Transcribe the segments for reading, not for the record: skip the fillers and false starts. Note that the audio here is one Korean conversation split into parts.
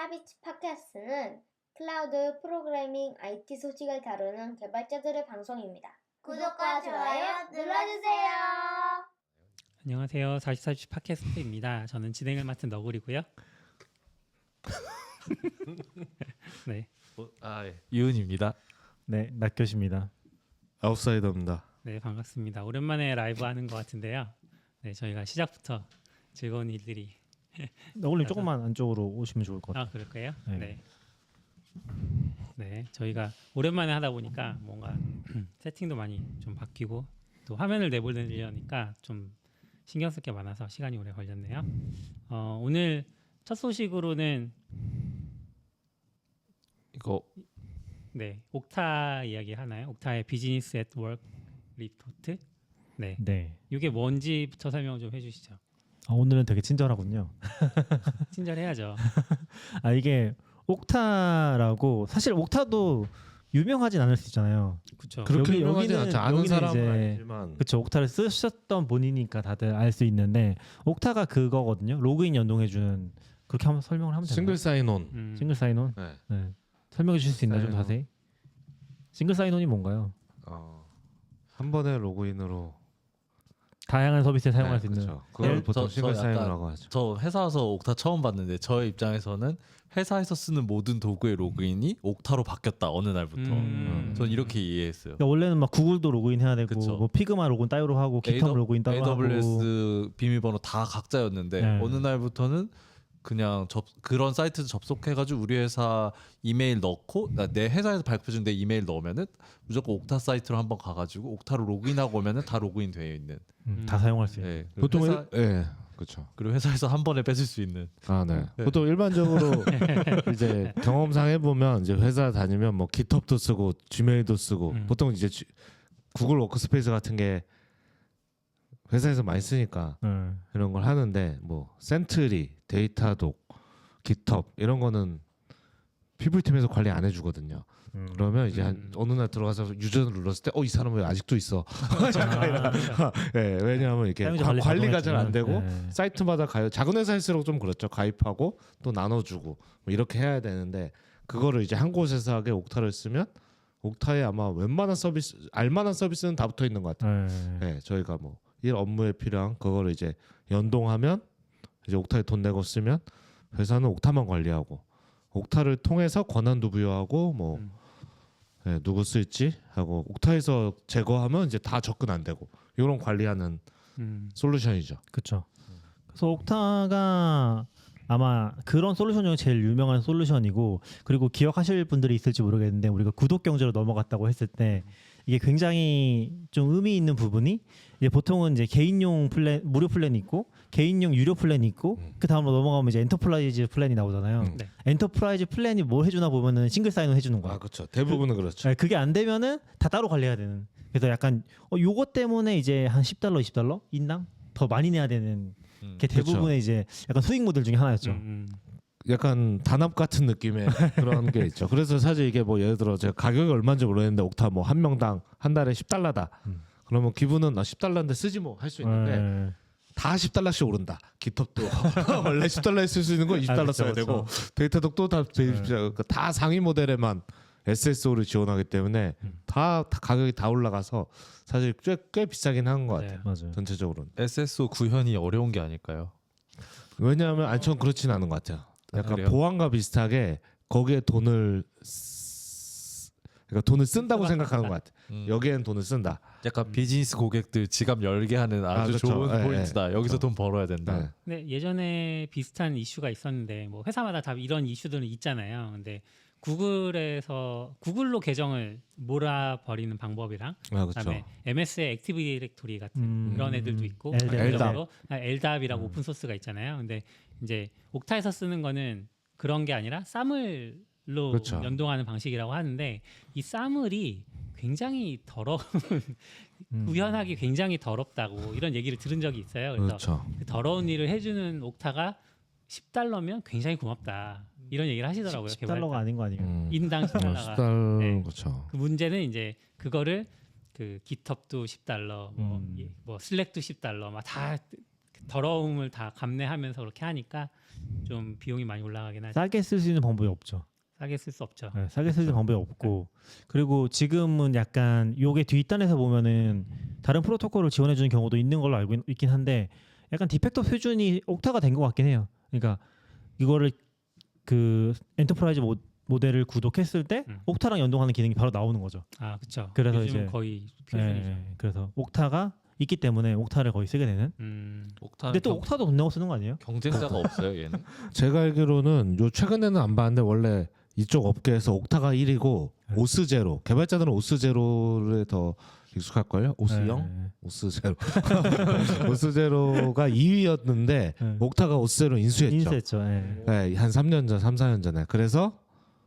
사비치 팟캐스트는 클라우드 프로그래밍 IT 소식을 다루는 개발자들의 방송입니다. 구독과 좋아요 눌러주세요. 안녕하세요. 44주 팟캐스트입니다. 저는 진행을 맡은 너구리고요. 네, 예. 이은입니다. 네, 낫교시입니다. 아웃사이더입니다. 네 반갑습니다. 오랜만에 라이브 하는 것 같은데요. 네, 저희가 시작부터 즐거운 일들이. 너굴님 조금만 안쪽으로 오시면 좋을 것 같아요. 아 그럴까요? 네. 네. 네, 저희가 오랜만에 하다 보니까 뭔가 세팅도 많이 좀 바뀌고 또 화면을 내보내려니까 좀 신경 쓸 게 많아서 시간이 오래 걸렸네요. 오늘 첫 소식으로는 이거 네 옥타 이야기 하나요? 옥타의 비즈니스 앳 워크 리포트. 네, 네. 이게 뭔지부터 설명 좀 해주시죠. 오늘은 되게 친절하군요. 친절해야죠. 이게 옥타라고 사실 옥타도 유명하진 않을 수 있잖아요. 그렇죠. 그렇게 여기- 유명하지 여기는- 않죠. 아는 여기는 사람은 이제- 아니지만 그렇죠. 옥타를 쓰셨던 분이니까 다들 알 수 있는데 옥타가 그거거든요. 로그인 연동해주는 그렇게 한번 설명을 하면 되나요? 싱글 사인온. 싱글 사인온. 네. 네. 설명해 주실 수 있나요? 좀 사인온. 자세히. 싱글 사인온이 뭔가요? 한 번에 로그인으로 다양한 서비스에 사용할 네, 수 있는. 그렇죠. 그걸 네, 보통 저 싱글 약간- 사인온이라고 하죠. 저 회사에서 옥타 처음 봤는데 저의 입장에서는 회사에서 쓰는 모든 도구의 로그인이 옥타로 바뀌었다 어느 날부터. 전 이렇게 이해했어요. 그러니까 원래는 막 구글도 로그인 해야 되고 그쵸. 뭐 피그마 로그인 따로 하고 깃허브 로그인 따로 하고. AWS 비밀번호 다 각자였는데 네. 어느 날부터는 그냥 그런 사이트 접속해가지고 우리 회사 이메일 넣고 내 회사에서 발표준 내 이메일 넣으면은 무조건 옥타 사이트로 한번 가가지고 옥타로 로그인하고 오면은 다 로그인 되어 있는. 다 사용할 수 있는. 네. 보통 회사, 그렇죠. 그리고 회사에서 한 번에 뺏을 수 있는. 네. 네. 보통 일반적으로 이제 경험상 해보면 이제 회사 다니면 뭐 깃허브도 쓰고 지메일도 쓰고 보통 이제 구글 워크스페이스 같은 게 회사에서 많이 쓰니까 이런 걸 하는데 뭐 센트리, 데이터독, 깃허브 이런 거는 피플 팀에서 관리 안 해주거든요. 그러면 이제 한 어느 날 들어가서 유저를 눌렀을 때 이 사람 왜 아직도 있어? 네, 왜냐하면 이렇게 사용자 관리가 잘 안 되고 네. 사이트마다 작은 회사일수록 좀 그렇죠. 가입하고 또 나눠주고 뭐 이렇게 해야 되는데 그거를 이제 한 곳에서 하게 옥타를 쓰면 옥타에 아마 웬만한 서비스 알만한 서비스는 다 붙어 있는 것 같아요. 네, 저희가 뭐 일 업무에 필요한 그거를 이제 연동하면 이제 옥타에 돈 내고 쓰면 회사는 옥타만 관리하고 옥타를 통해서 권한도 부여하고 뭐 네, 누구 쓸지 하고 옥타에서 제거하면 이제 다 접근 안 되고 이런 관리하는 솔루션이죠. 그렇죠. 그래서 옥타가 아마 그런 솔루션 중에 제일 유명한 솔루션이고 그리고 기억하실 분들이 있을지 모르겠는데 우리가 구독 경제로 넘어갔다고 했을 때 이게 굉장히 좀 의미 있는 부분이 이제 보통은 이제 개인용 플랜 무료 플랜이 있고 개인용 유료 플랜이 있고 그 다음으로 넘어가면 이제 엔터프라이즈 플랜이 나오잖아요. 네. 엔터프라이즈 플랜이 뭘 해주나 보면은 싱글 사인온 해주는 거야. 그렇죠. 대부분은 그렇죠. 네, 그게 안 되면은 다 따로 관리해야 되는. 그래서 약간 요거 때문에 이제 한 $10, $20 인당 더 많이 내야 되는 게 대부분의 그쵸. 이제 약간 수익 모델 중에 하나였죠. 약간 단합 같은 느낌의 그런 게 있죠. 그래서 사실 이게 뭐 예를 들어 제가 가격이 얼마인지 모르겠는데 옥타 뭐 한 명당 한 달에 $10다. 그러면 기분은 $10인데 쓰지 뭐 할 수 있는데 네. 다 $10씩 오른다. 깃허브도 원래 $10에 쓸 수 있는 거 $20 그쵸, 써야 그쵸. 되고 데이터독도 다 상위 모델에만 SSO를 지원하기 때문에 다 가격이 다 올라가서 사실 꽤 비싸긴 한 것 네. 같아요. 맞아요. 전체적으로는. SSO 구현이 어려운 게 아닐까요? 왜냐하면 전 그렇진 않은 것 같아요. 약간 그래요? 보안과 비슷하게 거기에 그러니까 돈을 쓴다고 생각하는 것 같아. 여기엔 돈을 쓴다. 약간 비즈니스 고객들 지갑 열게 하는 아주 그렇죠. 좋은 예, 포인트다. 여기서 돈 벌어야 된다. 네. 네, 예전에 비슷한 이슈가 있었는데 뭐 회사마다 다 이런 이슈들은 있잖아요. 근데 구글로 계정을 몰아버리는 방법이랑 그렇죠. 그다음에 MS의 액티브 디렉토리 같은 그런 애들도 있고 LDAP. LDAP이라고 오픈 소스가 있잖아요. 근데 이제 옥타에서 쓰는 거는 그런 게 아니라 사물로 그렇죠. 연동하는 방식이라고 하는데 이 사물이 굉장히 더러운 구현하기 굉장히 더럽다고 이런 얘기를 들은 적이 있어요. 그래서 그렇죠. 그 더러운 일을 해주는 옥타가 $10면 굉장히 고맙다 이런 얘기를 하시더라고요. $10가 아닌 거 아니에요? 인당 $10가. $10 네. 그렇죠. 그 문제는 이제 그거를 그 깃허브도 $10, 뭐 슬랙도 $10, 막 다 더러움을 다 감내하면서 그렇게 하니까 좀 비용이 많이 올라가긴 하죠. 싸게 쓸 수 있는 방법이 없죠. 싸게 쓸 수 없죠. 네, 싸게 쓸 수 있는 방법이 없고 그리고 지금은 약간 요게 뒷단에서 보면은 다른 프로토콜을 지원해 주는 경우도 있는 걸로 알고 있긴 한데 약간 디펙터 표준이 옥타가 된 것 같긴 해요. 그러니까 이거를 그 엔터프라이즈 모델을 구독했을 때 옥타랑 연동하는 기능이 바로 나오는 거죠. 아, 그렇죠. 그래서 요즘 이제 거의 네, 필수이죠. 네. 그래서 옥타가 있기 때문에 옥타를 거의 쓰게 되는. 옥타는 근데 또 옥타도 돈 내고 쓰는 거 아니에요? 경쟁자가 없어요 얘는. 제가 알기로는 요 최근에는 안 봤는데 원래 이쪽 업계에서 옥타가 1위고 오스 제로 개발자들은 오스 제로를 더 익숙할 걸요. 오스 0, 네. 오스 제로, 오스 제로가 2위였는데 네. 옥타가 오스 제로 인수했죠. 인수했죠. 네. 네, 한 3년 전, 3, 4년 전에. 그래서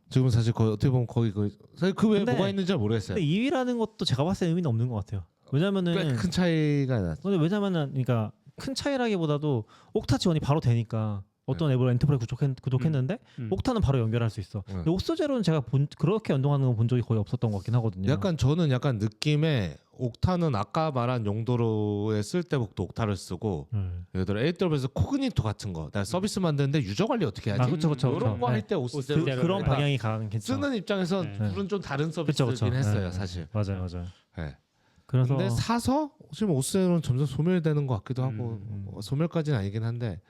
지금 사실 거의 어떻게 보면 거기 사실 그 외에 근데- 뭐가 있는지 잘 모르겠어요. 근데 2위라는 것도 제가 봤을 때 의미는 없는 것 같아요. 왜냐면은 꽤 큰 차이가 났죠. 근데 왜냐면은 그러니까 큰 차이라기보다도 옥타 지원이 바로 되니까 어떤 앱을 엔터프라이즈 구독했는데 옥타는 바로 연결할 수 있어. 근데 옥스제로는 제가 그렇게 연동하는 건 본 적이 거의 없었던 것 같긴 하거든요. 약간 저는 약간 느낌에 옥타는 아까 말한 용도로에 쓸 때부터 옥타를 쓰고 예를 들어 AWS 코그니토 같은 거 내가 서비스 만드는데 유저 관리 어떻게 하지? 아, 그쵸, 그쵸, 이런 그쵸. 거 할 네. 때 오스제로 그런 방향이 가는 괜찮아. 쓰는 입장에서 네. 둘은 좀 다른 그쵸, 서비스긴 그쵸. 했어요 네. 사실. 맞아요, 맞아요. 네. 그래서 근데 사서 지금 오스제로는 점점 소멸되는 것 같기도 하고 뭐 소멸까지는 아니긴 한데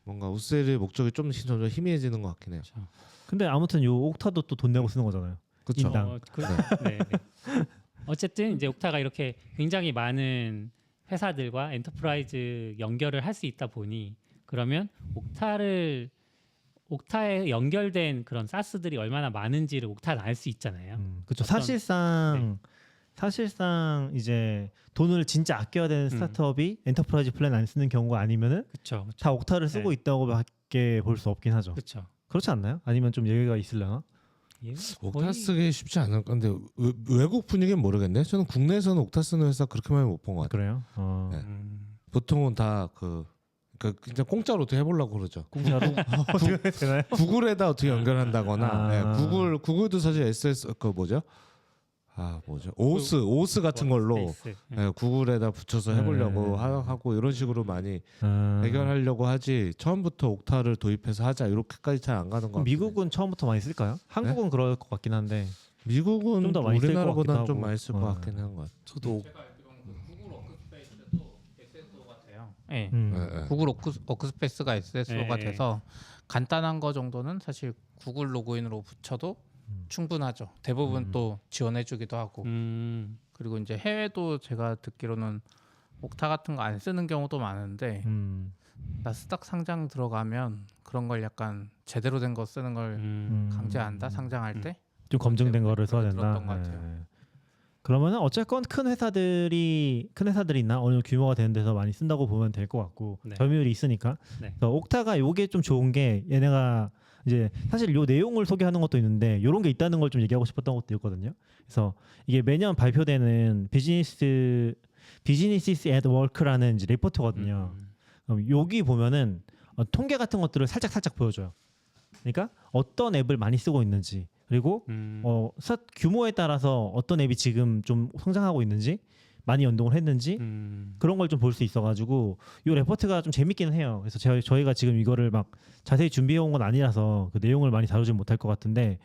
뭔가 오스제로의 목적이 좀 점점 희미해지는 것 같긴 해요. 근데 아무튼 요 옥타도 또 돈 내고 쓰는 거잖아요. 그렇죠. 인당. 네. 어쨌든 이제 옥타가 이렇게 굉장히 많은 회사들과 엔터프라이즈 연결을 할 수 있다 보니 그러면 옥타에 연결된 그런 사스들이 얼마나 많은지를 옥타는 알 수 있잖아요. 그렇죠. 어떤- 사실상 이제 돈을 진짜 아껴야 되는 스타트업이 엔터프라이즈 플랜 안 쓰는 경우가 아니면은 그렇죠. 다 옥타를 쓰고 네. 있다고밖에 볼 수 없긴 하죠. 그렇죠. 그렇지 않나요? 아니면 좀 예외가 있으려나? 옥타 쓰기 쉽지 않을 건데 외국 분위기는 모르겠네. 저는 국내에서는 옥타 쓰는 회사 그렇게 많이 못 본 것 같아요. 그래요? 네. 보통은 다 그냥 공짜로 어떻게 해보려고 그러죠. 공짜로 어떻게 되나요? 구글에다 어떻게 연결한다거나 아. 네, 구글도 사실 SS 오스 같은 걸로 스페이스. 네, 구글에다 붙여서 해보려고 하고 이런 식으로 많이 해결하려고 하지 처음부터 옥타를 도입해서 하자 이렇게까지 잘 안 가는 것 같아요. 미국은 처음부터 많이 쓸까요? 한국은 그럴 것 같긴 한데 미국은 좀더 많이 쓸것 우리나라보다는 같기도 좀 하고. 많이 쓸 것 같긴 한 것 같아요. 저도 네. 네. 구글 워크스페이스가 SSO가 네. 돼서 간단한 거 정도는 사실 구글 로그인으로 붙여도 충분하죠. 대부분 또 지원해주기도 하고 그리고 이제 해외도 제가 듣기로는 옥타 같은 거 안 쓰는 경우도 많은데 나스닥 상장 들어가면 그런 걸 약간 제대로 된 거 쓰는 걸 강제한다 상장할 때. 좀 검증된 거를 써야 그런 된다. 들었던 것 같아요. 네. 그러면은 어쨌건 큰 회사들이나 어느 정도 규모가 되는 데서 많이 쓴다고 보면 될 것 같고 네. 점유율이 있으니까. 네. 그래서 옥타가 요게 좀 좋은 게 얘네가 이제 사실 요 내용을 소개하는 것도 있는데 요런 게 있다는 걸 좀 얘기하고 싶었던 것도 있거든요. 그래서 이게 매년 발표되는 비즈니스 앳 워크라는 이제 리포트거든요. 그럼 여기 보면은 통계 같은 것들을 살짝 보여줘요. 그러니까 어떤 앱을 많이 쓰고 있는지 그리고 규모에 따라서 어떤 앱이 지금 좀 성장하고 있는지 많이 연동을 했는지 그런 걸 좀 볼 수 있어가지고 이 레포트가 좀 재밌기는 해요. 그래서 저희가 지금 이거를 막 자세히 준비해 온 건 아니라서 그 내용을 많이 다루지 못할 것 같은데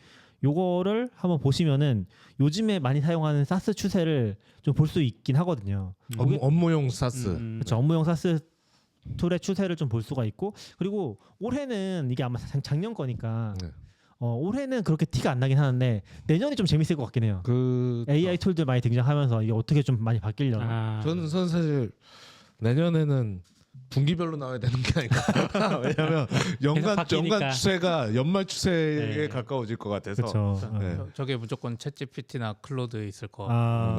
요거를 한번 보시면은 요즘에 많이 사용하는 사스 추세를 좀 볼 수 있긴 하거든요. 업무용 사스. 그렇죠. 업무용 사스 툴의 추세를 좀 볼 수가 있고 그리고 올해는 이게 아마 작년 거니까 네. 올해는 그렇게 티가 안 나긴 하는데 내년이 좀 재밌을 것 같긴 해요. AI 툴들 많이 등장하면서 이게 어떻게 좀 많이 바뀌려나. 저는 사실 내년에는 분기별로 나와야 되는 게 아닐까. 왜냐하면 연간 바뀌니까. 추세가 연말 추세에 네. 가까워질 것 같아서. 그렇죠. 네. 저게 무조건 챗GPT나 클로드 있을 거.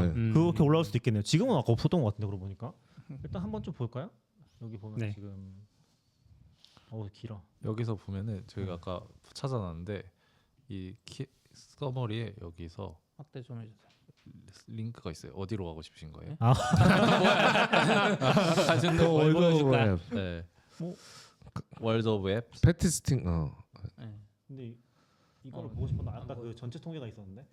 네. 그렇게 올라올 수도 있겠네요. 지금은 아까 없었던 것 같은데 그러고 보니까. 일단 한번 좀 볼까요? 여기 보면 네. 지금 길어. 여기서 보면은 저희가 아까 찾아놨는데 이 서머리에 여기서 확대 좀 해주세요. 링크가 있어요. 어디로 가고 싶으신 거예요? 가슴 뭘 보여줄까? 네. 뭐? 월드 오브 앱. 패티스팅. 근데 이거를 보고 싶었나? 아까 그 전체 통계가 있었는데.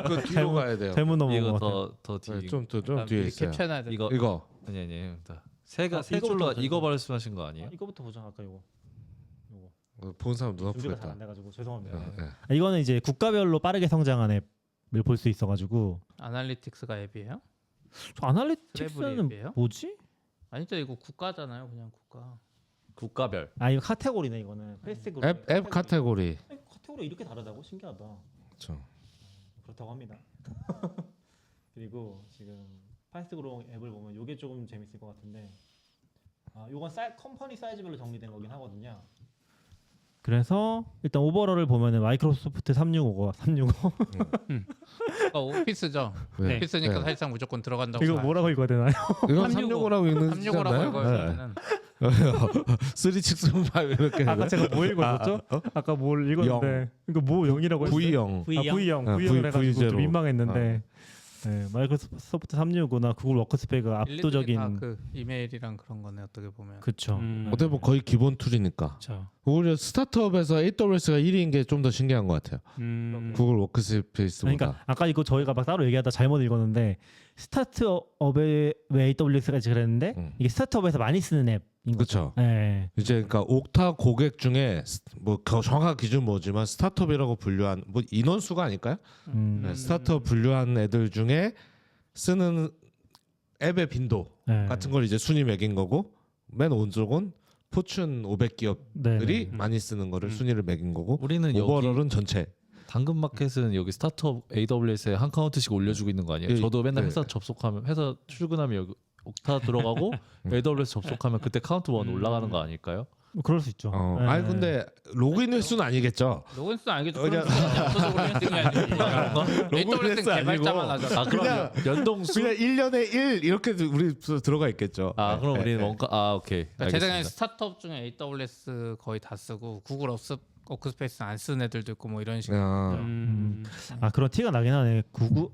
그 뒤로 가야 돼요. 잘못 넘어온 이거 것 같아요. 더 뒤. 좀 그러니까 뒤에 미리 있어요. 캡처해놔야 돼. 이거 이거 아니 세 이거부터 줄로 보자, 이거 이거. 말씀하신 거 아니에요? 이거부터 보자. 아까 이거 본 사람 눈 준비가 잘 아프겠다. 안 돼가지고 죄송합니다. 예, 예. 이거는 이제 국가별로 빠르게 성장한 앱을 볼 수 있어가지고 아날리틱스가 앱이에요? 저 트래블 아날리틱스는 앱이에요? 뭐지? 아니죠, 이거 국가잖아요, 그냥 국가. 국가별. 아 이거 카테고리네 이거는 페이스북 앱 카테고리. 카테고리 이렇게 다르다고 신기하다. 그렇죠. 그렇다고 합니다. 그리고 지금 파이스그로 앱을 보면 이게 조금 재밌을 것 같은데, 요건 컴퍼니 사이즈별로 정리된 거긴 하거든요. 그래서 일단 오버롤을 보면은 마이크로소프트 365가 365 오피스죠. 네. 오피스니까 네. 사실상 무조건 들어간다고. 이거 뭐라고 읽어야 되나요? 이건 365 365라고 읽는 365라고 읽어요. 네. 3675 이렇게. 아까 제가 뭐 읽었었죠? 아까 뭘 읽었는데 이거 뭐 0이라고 했어요? V0. V0 아, V를 해가지고 V0. 좀 민망했는데 네, 마이크로소프트 365나 구글 워크스페이스가 압도적인 그 이메일이랑 그런 거네 어떻게 보면. 그쵸. 어떻게 보면 거의 기본 툴이니까. 그렇죠. 오히려 스타트업에서 AWS가 1위인 게 좀 더 신기한 것 같아요. 구글 워크스페이스보다. 그러니까 아까 이거 저희가 막 따로 얘기하다 잘못 읽었는데 스타트업에 왜 AWS까지 그랬는데 이게 스타트업에서 많이 쓰는 앱인 거죠. 그렇죠. 네. 이제 그러니까 옥타 고객 중에 뭐 정확한 기준 뭐지만 스타트업이라고 분류한 뭐 인원수가 아닐까요? 네, 스타트업 분류한 애들 중에 쓰는 앱의 빈도 네. 같은 걸 이제 순위 매긴 거고 맨 오른쪽은 포춘 500 기업들이 네. 많이 쓰는 거를 순위를 매긴 거고 우리는 여기 오버롤은 전체. 당근마켓은 여기 스타트업 AWS에 한 카운트씩 올려주고 있는 거 아니에요? 예, 저도 맨날 예. 회사 출근하면 여기 옥타 들어가고 AWS 접속하면 그때 카운트 1 올라가는 거 아닐까요? 뭐 그럴 수 있죠. 네. 아니 근데 로그인 횟수는 아니겠죠. 로그인 수는 알겠죠. 그냥- 압도적으로 1등이 아니지. 로그인 횟수 개발자만 아니고. 하잖아. 아 그럼 연동수 그냥 1년에 1 이렇게 우리 들어가 있겠죠. 아 그럼 네, 우리는 네. 원가 오케이 그러니까 제 생각에 알겠습니다. 스타트업 중에 AWS 거의 다 쓰고 구글 워크스페이스 안 쓰는 애들도 있고 뭐 이런 식으로. 그런 티가 나긴 하네.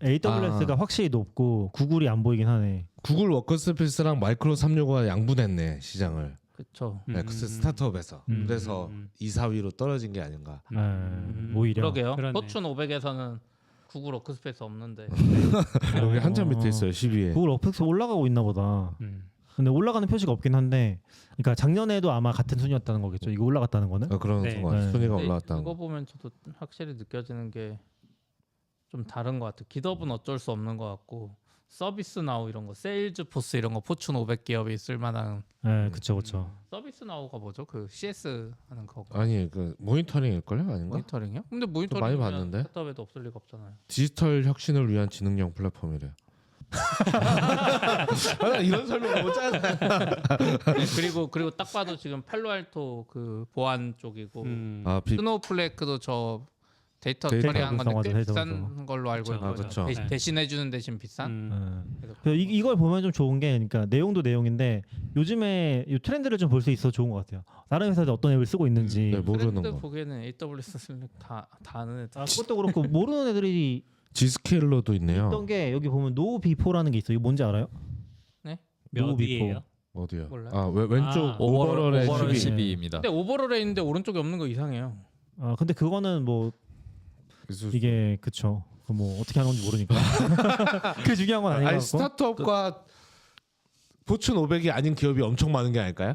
AWS가 확실히 높고 구글이 안 보이긴 하네. 구글 워크스페이스랑 마이크로 365가 양분했네 시장을. 그렇죠. 네, 그 스타트업에서. 그래서 2, 4위로 떨어진 게 아닌가. 오히려 그러게요. 그러네. 포춘 500에서는 구글 워크스페이스 없는데. 여기 한참 밑에 있어요. 10위에. 구글 워크스페이스 올라가고 있나 보다. 근데 올라가는 표시가 없긴 한데, 그러니까 작년에도 아마 같은 순위였다는 거겠죠. 이거 올라갔다는 거는. 그런 네. 순간 네. 순위가 근데 올라왔다. 이거 보면 저도 확실히 느껴지는 게 좀 다른 것 같아요. 기업은 어쩔 수 없는 것 같고 서비스 나우 이런 거, 세일즈 포스 이런 거 포춘 500 기업이 쓸만한. 네, 그쵸. 서비스 나우가 뭐죠? 그 CS 하는 거. 아니 그 모니터링일 걸요, 아닌가? 모니터링이요? 근데 모니터링 많이 봤는데? 스타트업에도 없을 리가 없잖아요. 디지털 혁신을 위한 지능형 플랫폼이래요. 이런 설명 너무 짜네. 네, 그리고 딱 봐도 지금 팔로알토 그 보안 쪽이고 아, 스노우플레이크도 저 데이터 데이터 처리한 건데 분석하죠, 꽤 데이터 비싼 분석. 걸로 알고 있는 아, 거죠. 그쵸. 네. 대신해 주는 대신 비싼. 그래서 이걸 보면 좀 좋은 게, 그러니까 내용도 내용인데 요즘에 이 트렌드를 좀 볼 수 있어 좋은 것 같아요. 다른 회사들 어떤 앱을 쓰고 있는지. 네, 모르는 트렌드 거. 보기에는 AWS는 다 아는 애들. 그것도 그렇고 모르는 애들이 지스케일러도 있네요. 있던 게, 여기 보면 노비포라는 게 있어. 이거 뭔지 알아요? 몇 위예요? 어디요? 몰라요. 아, 왼쪽 아, 오버롤의 오버롤 10위. 12입니다. 근데 오버롤에 있는데 오른쪽에 없는 거 이상해요. 근데 그거는 뭐 이게 그쵸. 뭐 어떻게 하는 건지 모르니까. 그게 중요한 건 아닌 것 아니 같고. 스타트업과 포춘 500이 아닌 기업이 엄청 많은 게 아닐까요?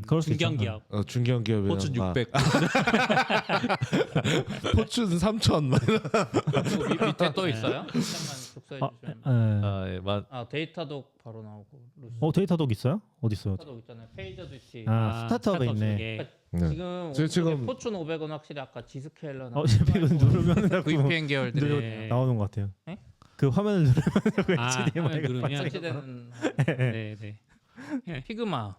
그럴 수 있죠. 중견기업. 중견 기업이 포춘 600. 포춘 3000. 그리고 밑에 또 있어요? 잠깐만 복사해 주시면. 네. 데이터독 바로 나오고. 데이터독 있어요? 어디 있어요? 데이터독 있잖아요. 페이저듀티. 스타트업에 있네. 쪽에. 네. 지금 지금- 포춘 500은 확실히 아까 지스케일러 이거 누르면 자꾸 VPN 계열들이 네. 나오는 것 같아요. 네? 그 화면을 누르면 화면 HDMI가 누르면 설치되는 네. 피그마.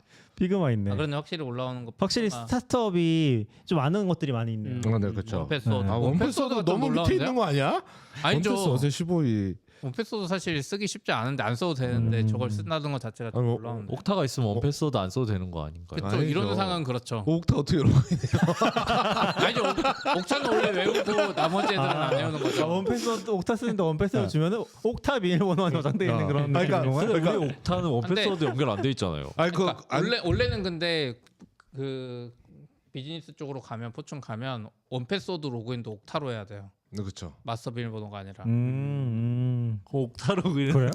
있네. 그런데 확실히 올라오는 거. 확실히 피그마. 스타트업이 좀 아는 것들이 많이 있네요. 네, 그렇죠. 원패스워드. 원패스워드가 너무 밑에 있는 거 아니야? 아니죠. 원패스워드 15위. 원패스워드 사실 쓰기 쉽지 않은데 안 써도 되는데 저걸 쓴다는 것 자체가 좀 아니, 놀라운데. 옥타가 있으면 원패스워드 안 써도 되는 거 아닌가요? 그렇죠. 아니죠. 이런 상황은 그렇죠. 옥타 어떻게 로그인? 아니죠. 옥타는 원래 외우고 나머지 애들은 안 외우는 거죠. 원패스워드 옥타 쓰는데 원패스워드 주면은 옥타 비밀번호가 저장돼 있는 그런 그러니까 느낌인 건가요? 우리 옥타는 원패스워드 연결 안 돼 있잖아요. 아니 그러니까 원래는 근데 그 비즈니스 쪽으로 가면 포춘 가면 원패스워드 로그인도 옥타로 해야 돼요. 그렇죠. 맞서 비밀번호가 아니라. 옥타 로그인. 그래요?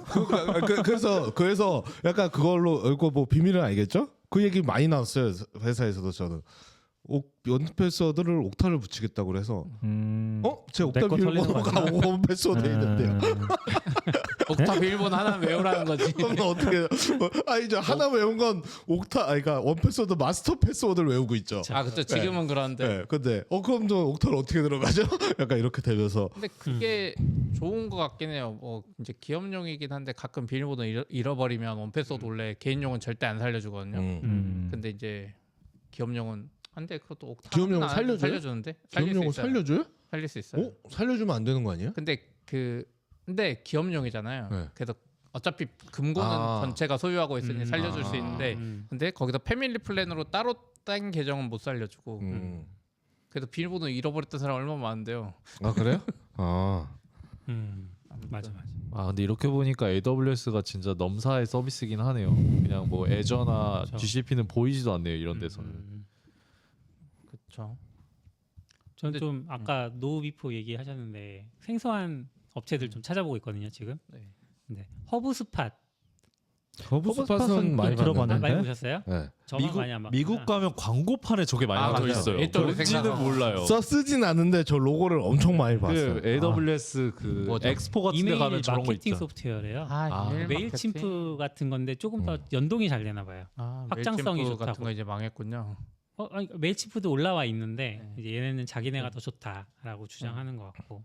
그래서 약간 그걸로 이거 뭐 비밀은 알겠죠? 그 얘기 많이 나왔어요 회사에서도. 저는 원패스워드를 옥타를 붙이겠다고 그래서 제 옥타 내거 털리는 거 비밀번호가 원패스워드에 있는데요. 옥타 비밀번호 하나 외우라는 거지. 그럼 어떻게? 이제 하나 외운 건 옥타, 그러니까 원패스워드 마스터 패스워드를 외우고 있죠. 아 그렇죠. 지금은 그런데. 네, 근데 그럼 저 옥타를 어떻게 들어가죠? 약간 이렇게 되면서. 근데 그게 좋은 것 같긴 해요. 뭐 이제 기업용이긴 한데 가끔 비밀번호 잃어버리면 원패스워드 원래 개인용은 절대 안 살려주거든요. 근데 이제 기업용은 한데 그것도 옥타 기업용은 살려줘요? 살려주는데 기업용을 살려줘요? 살릴 수 있어요. 살려주면 안 되는 거 아니에요? 근데 기업용이잖아요. 네. 그래서 어차피 금고는 전체가 소유하고 있으니 살려줄 수 있는데 근데 거기서 패밀리 플랜으로 따로 딴 계정은 못 살려주고 그래도 비밀번호 잃어버렸던 사람 얼마나 많은데요. 아 그래요? 맞아. 근데 이렇게 보니까 AWS가 진짜 넘사의 서비스긴 하네요. 그냥 뭐 애저나 그렇죠. GCP는 보이지도 않네요. 이런 데서는. 그렇죠. 저는 좀 아까 노비포 얘기하셨는데 생소한 업체들 좀 찾아보고 있거든요 지금. 네. 네. 허브스팟 허브스팟은 많이 들어봤는데? 많이 보셨어요? 네. 저만 많이 안 봤구나. 미국 가면 광고판에 저게 많이 나와 맞아요. 있어요. 일도를 뭔지는 생각하고. 몰라요. 쓰진 않는데 저 로고를 엄청 많이 봤어요. 그 AWS 그 뭐죠? 엑스포 같은 데 이메일 가면 저런 거 마케팅 있죠. 소프트웨어래요. 이메일 메일 마케팅? 침프 같은 건데 조금 더 연동이 잘 되나 봐요. 확장성이 메일침프 같은 좋다고. 거 이제 망했군요. 아니, 메일 침프도 올라와 있는데 네. 이제 얘네는 자기네가 더 좋다라고 주장하는 것 같고.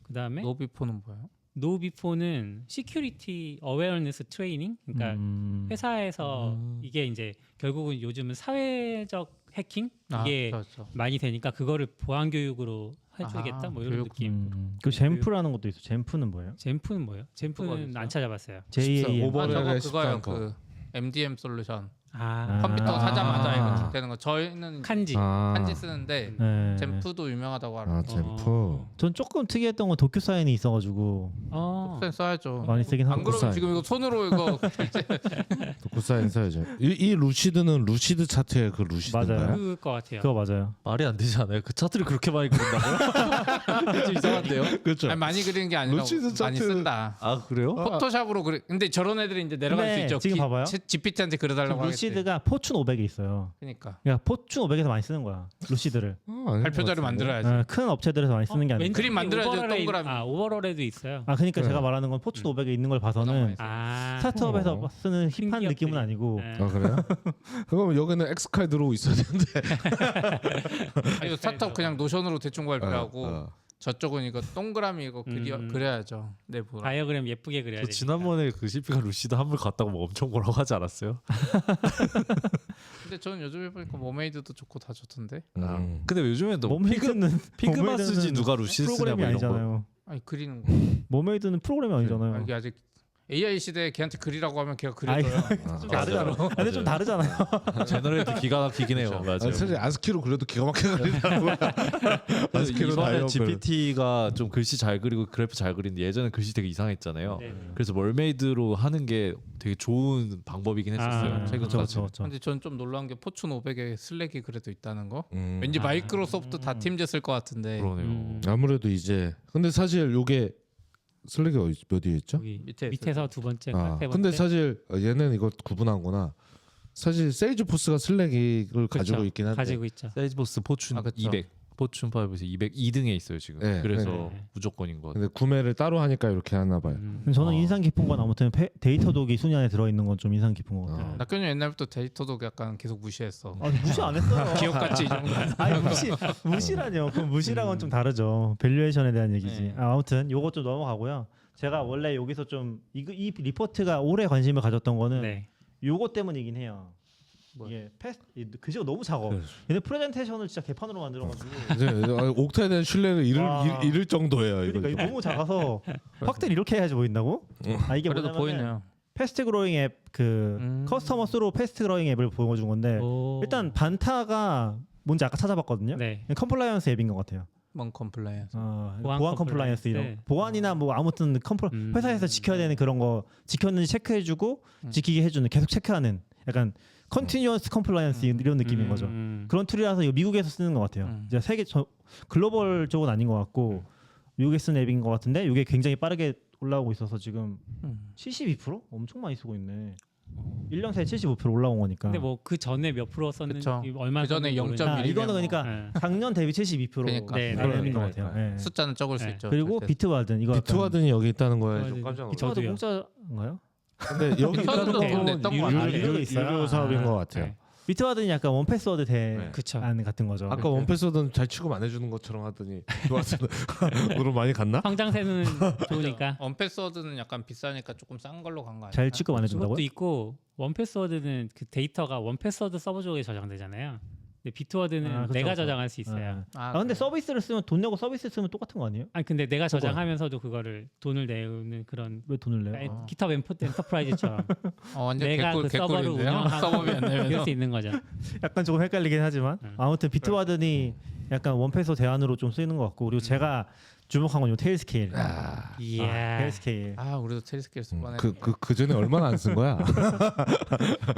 그다음에 노비포는 뭐예요? 노비포는 시큐리티 어웨어니스 트레이닝. 그러니까 회사에서 이게 이제 결국은 요즘은 사회적 해킹 이게 그렇죠. 많이 되니까 그거를 보안 교육으로 해주겠다 뭐 이런 교육. 느낌. 그 젠프라는 것도 있어. 젠프는 뭐예요? 젠프는 뭐예요? 그거 젠프는 있어요? 안 찾아봤어요. JAM. 오버랩의 저거 그거요. 13 거. 그 MDM 솔루션. 아, 컴퓨터 사자마자 아. 이거 되는 거. 저희는 칸지. 한지 쓰는데 네. 젠프도 유명하다고 알아요. 젠프. 전 조금 특이했던 건 도큐사인이 있어가지고 어. 써야죠. 많이 쓰긴 안 하고. 그러면 사인. 지금 이거 손으로 이거 도쿠사인 써야죠. 이 루시드는 루시드 차트의 그 루시드인가요? 맞아요. 그럴 것 같아요. 그거 맞아요. 말이 안 되지 않아요? 그 차트를 그렇게 많이 그린다고요? 좀 이상한데요? 그렇죠. 아니, 많이 그리는 게 아니라 루시드 많이 차트- 쓴다. 아 그래요? 포토샵으로 그리. 근데 저런 애들이 이제 내려갈 근데 수 있죠. 지금 봐봐요. GPT한테 그려달라고 하겠지. 루시드가 포춘 500에 있어요. 그러니까 그러니까 포춘 500에서 많이 쓰는 거야. 루시드를. 발표 자료 만들어야지. 큰 업체들에서 많이 쓰는 게 아니고. 그림 만들어야지, 오버롤에 동그라미. 오버롤에도 있어요. 그러니까 그래요. 제가 말하는 건 포춘 500에 있는 걸 봐서는 아, 스타트업에서 쓰는 힙한 신기업들이. 느낌은 아니고. 네. 그래요? 그럼 여기는 엑스칼 들어오고 있어야 되는데. 이거 스타트업 그냥 노션으로 대충 발표하고 어. 저쪽은 이거 동그라미 이거 그려야죠. 내부. 다이어그램 예쁘게 그려야 저 돼. 지난번에 그 CP가 루시드 한물 갔다고 뭐 엄청 뭐라고 하지 않았어요? 근데 저는 요즘에 보니까 머메이드도 좋고 다 좋던데. 근데 요즘엔 또 머메이드는 피그마 쓰지 머메이드는 누가 루시드 쓰냐 프로그램이 뭐 이런 거. 아니잖아요. 아니 그리는 거. 머메이드는 프로그램이 아니잖아요. 이게 아직 AI 시대에 걔한테 그리라고 하면 걔가 아이, 그려줘요. 좀 다르잖아. 근데 좀 다르잖아요. 제너레이트 기가 막히긴 해요. 맞아요. 사실 아스키로 그래도 기가 막히게 그리더라고요. 아스키로 이번에 다이어그램. GPT가 좀 글씨 잘 그리고 그래프 잘 그리는데 예전에 글씨 되게 이상했잖아요. 네. 그래서 멀메이드로 하는 게 되게 좋은 방법이긴 했었어요. 아, 최근까지. 그렇죠. 근데 전 좀 놀라운 게 포춘 500에 슬랙이 그래도 있다는 거. 음. 왠지 마이크로소프트 다 팀즈 쓸 것 같은데. 그러네요. 아무래도 이제 근데 사실 요게 슬랙이 몇 위에 있죠? 여기 밑에 밑에서 두 번째, 아, 세 번째. 근데 사실 얘는 이거 구분하구나. 사실 세일즈포스가 슬랙을 가지고 있긴 한데 가지고 있죠. 세일즈버스 포춘 아, 그쵸. 200, 포춘 5에서 202등에 있어요 지금. 네, 그래서 네. 무조건인 것 같아요. 근데 구매를 따로 하니까 이렇게 하나 봐요. 저는 인상 깊은 건 아무튼 데이터 독이 순위 안에 들어 있는 건 좀 인상 깊은 것 같아요. 낙견이 옛날부터 데이터도 약간 계속 무시했어. 아니, 무시 안 했어요. 기업같이 이 정도. 아니 무시라뇨. 그럼 무시랑은 좀 다르죠. 밸류에이션에 대한 얘기지. 네. 아무튼 요거 좀 넘어가고요. 제가 원래 여기서 좀 이 리포트가 오래 관심을 가졌던 거는 네. 요거 때문이긴 해요. 뭐야? 이게 글씨가 너무 작아. 그래서. 얘네 프레젠테이션을 진짜 개판으로 만들어가지고. 이제 옥타에 대한 신뢰를 와. 잃을 정도예요. 이거. 그러니까 이거 너무 작아서 확대를 이렇게 해야지 보인다고? 이게 그래도 뭐냐면은 보이네요. 패스트 그로잉 앱 그 커스터머 스로 패스트 그로잉 앱을 보여준 건데 오. 일단 반타가 뭔지 아까 찾아봤거든요. 네. 컴플라이언스 앱인 것 같아요. 뭔 컴플라이언스. 보안 컴플라이언스 이런 네. 보안이나 뭐 아무튼 회사에서 지켜야 되는 그런 거 지켰는지 체크해주고 지키게 해주는 계속 체크하는 약간 컨티뉴어스 컴플라이언스 이런 느낌인 거죠. 그런 툴이라서 이거 미국에서 쓰는 것 같아요. 이제 세계 글로벌 쪽은 아닌 것 같고 미국에 쓴 앱인 것 같은데 이게 굉장히 빠르게 올라오고 있어서 지금 음. 72% 엄청 많이 쓰고 있네. 1년 새에 75% 올라온 거니까. 근데 뭐 그 전에 몇 프로 썼는지 그쵸. 얼마 그 전에 썼는지 0.1 아, 모르겠는데. 이거는 그러니까 네. 작년 대비 72% 그러니까. 네, 인 것 그러니까. 같아요. 예. 숫자는 적을 수 네. 있죠. 그리고 절대. 비트와든 이거 비트와든이 여기 있다는 거에 좀 비트와든. 깜짝 놀랐어요. 비트와든 저도요. 공짜인가요? 근데 여기 있다는 비트와든도 거는 냈던 거 같아요. 유료 사업인 것 같아요. 네. 비트와든이 약간 원패스워드 네. 그쵸. 대안 같은 거죠. 아까 원패스워드는 잘 취급 안 해주는 것처럼 하더니 비트와든으로 많이 갔나? 성장세는 좋으니까. 원패스워드는 약간 비싸니까 조금 싼 걸로 간 거 아니야? 잘 취급 안 그것도 해준다고요? 있고 원패스워드는 그 데이터가 원패스워드 서버 쪽에 저장되잖아요. 근데 비트워드는 아, 그쵸, 내가 그쵸. 저장할 수 있어요. 아 근데 그래요? 서비스를 쓰면 돈 내고 서비스 쓰면 똑같은 거 아니에요? 아니 근데 내가 저장하면서도 그거를 돈을 내는 그런 왜 돈을 내요? 기타 엔터프라이즈처럼 완전 내가 그 서버를 개꿀인데요? 운영하고 서버비 안 이럴 내면서 수 있는 거죠. 약간 조금 헷갈리긴 하지만 아무튼 비트와든이 약간 원패스 대안으로 좀 쓰이는 것 같고 그리고 제가 주목한 건 요 테일스케일. 이야. 테일스케일. 아 우리도 테리스케일 쓸 뻔했네. 그 전에 얼마나 안 쓴 거야?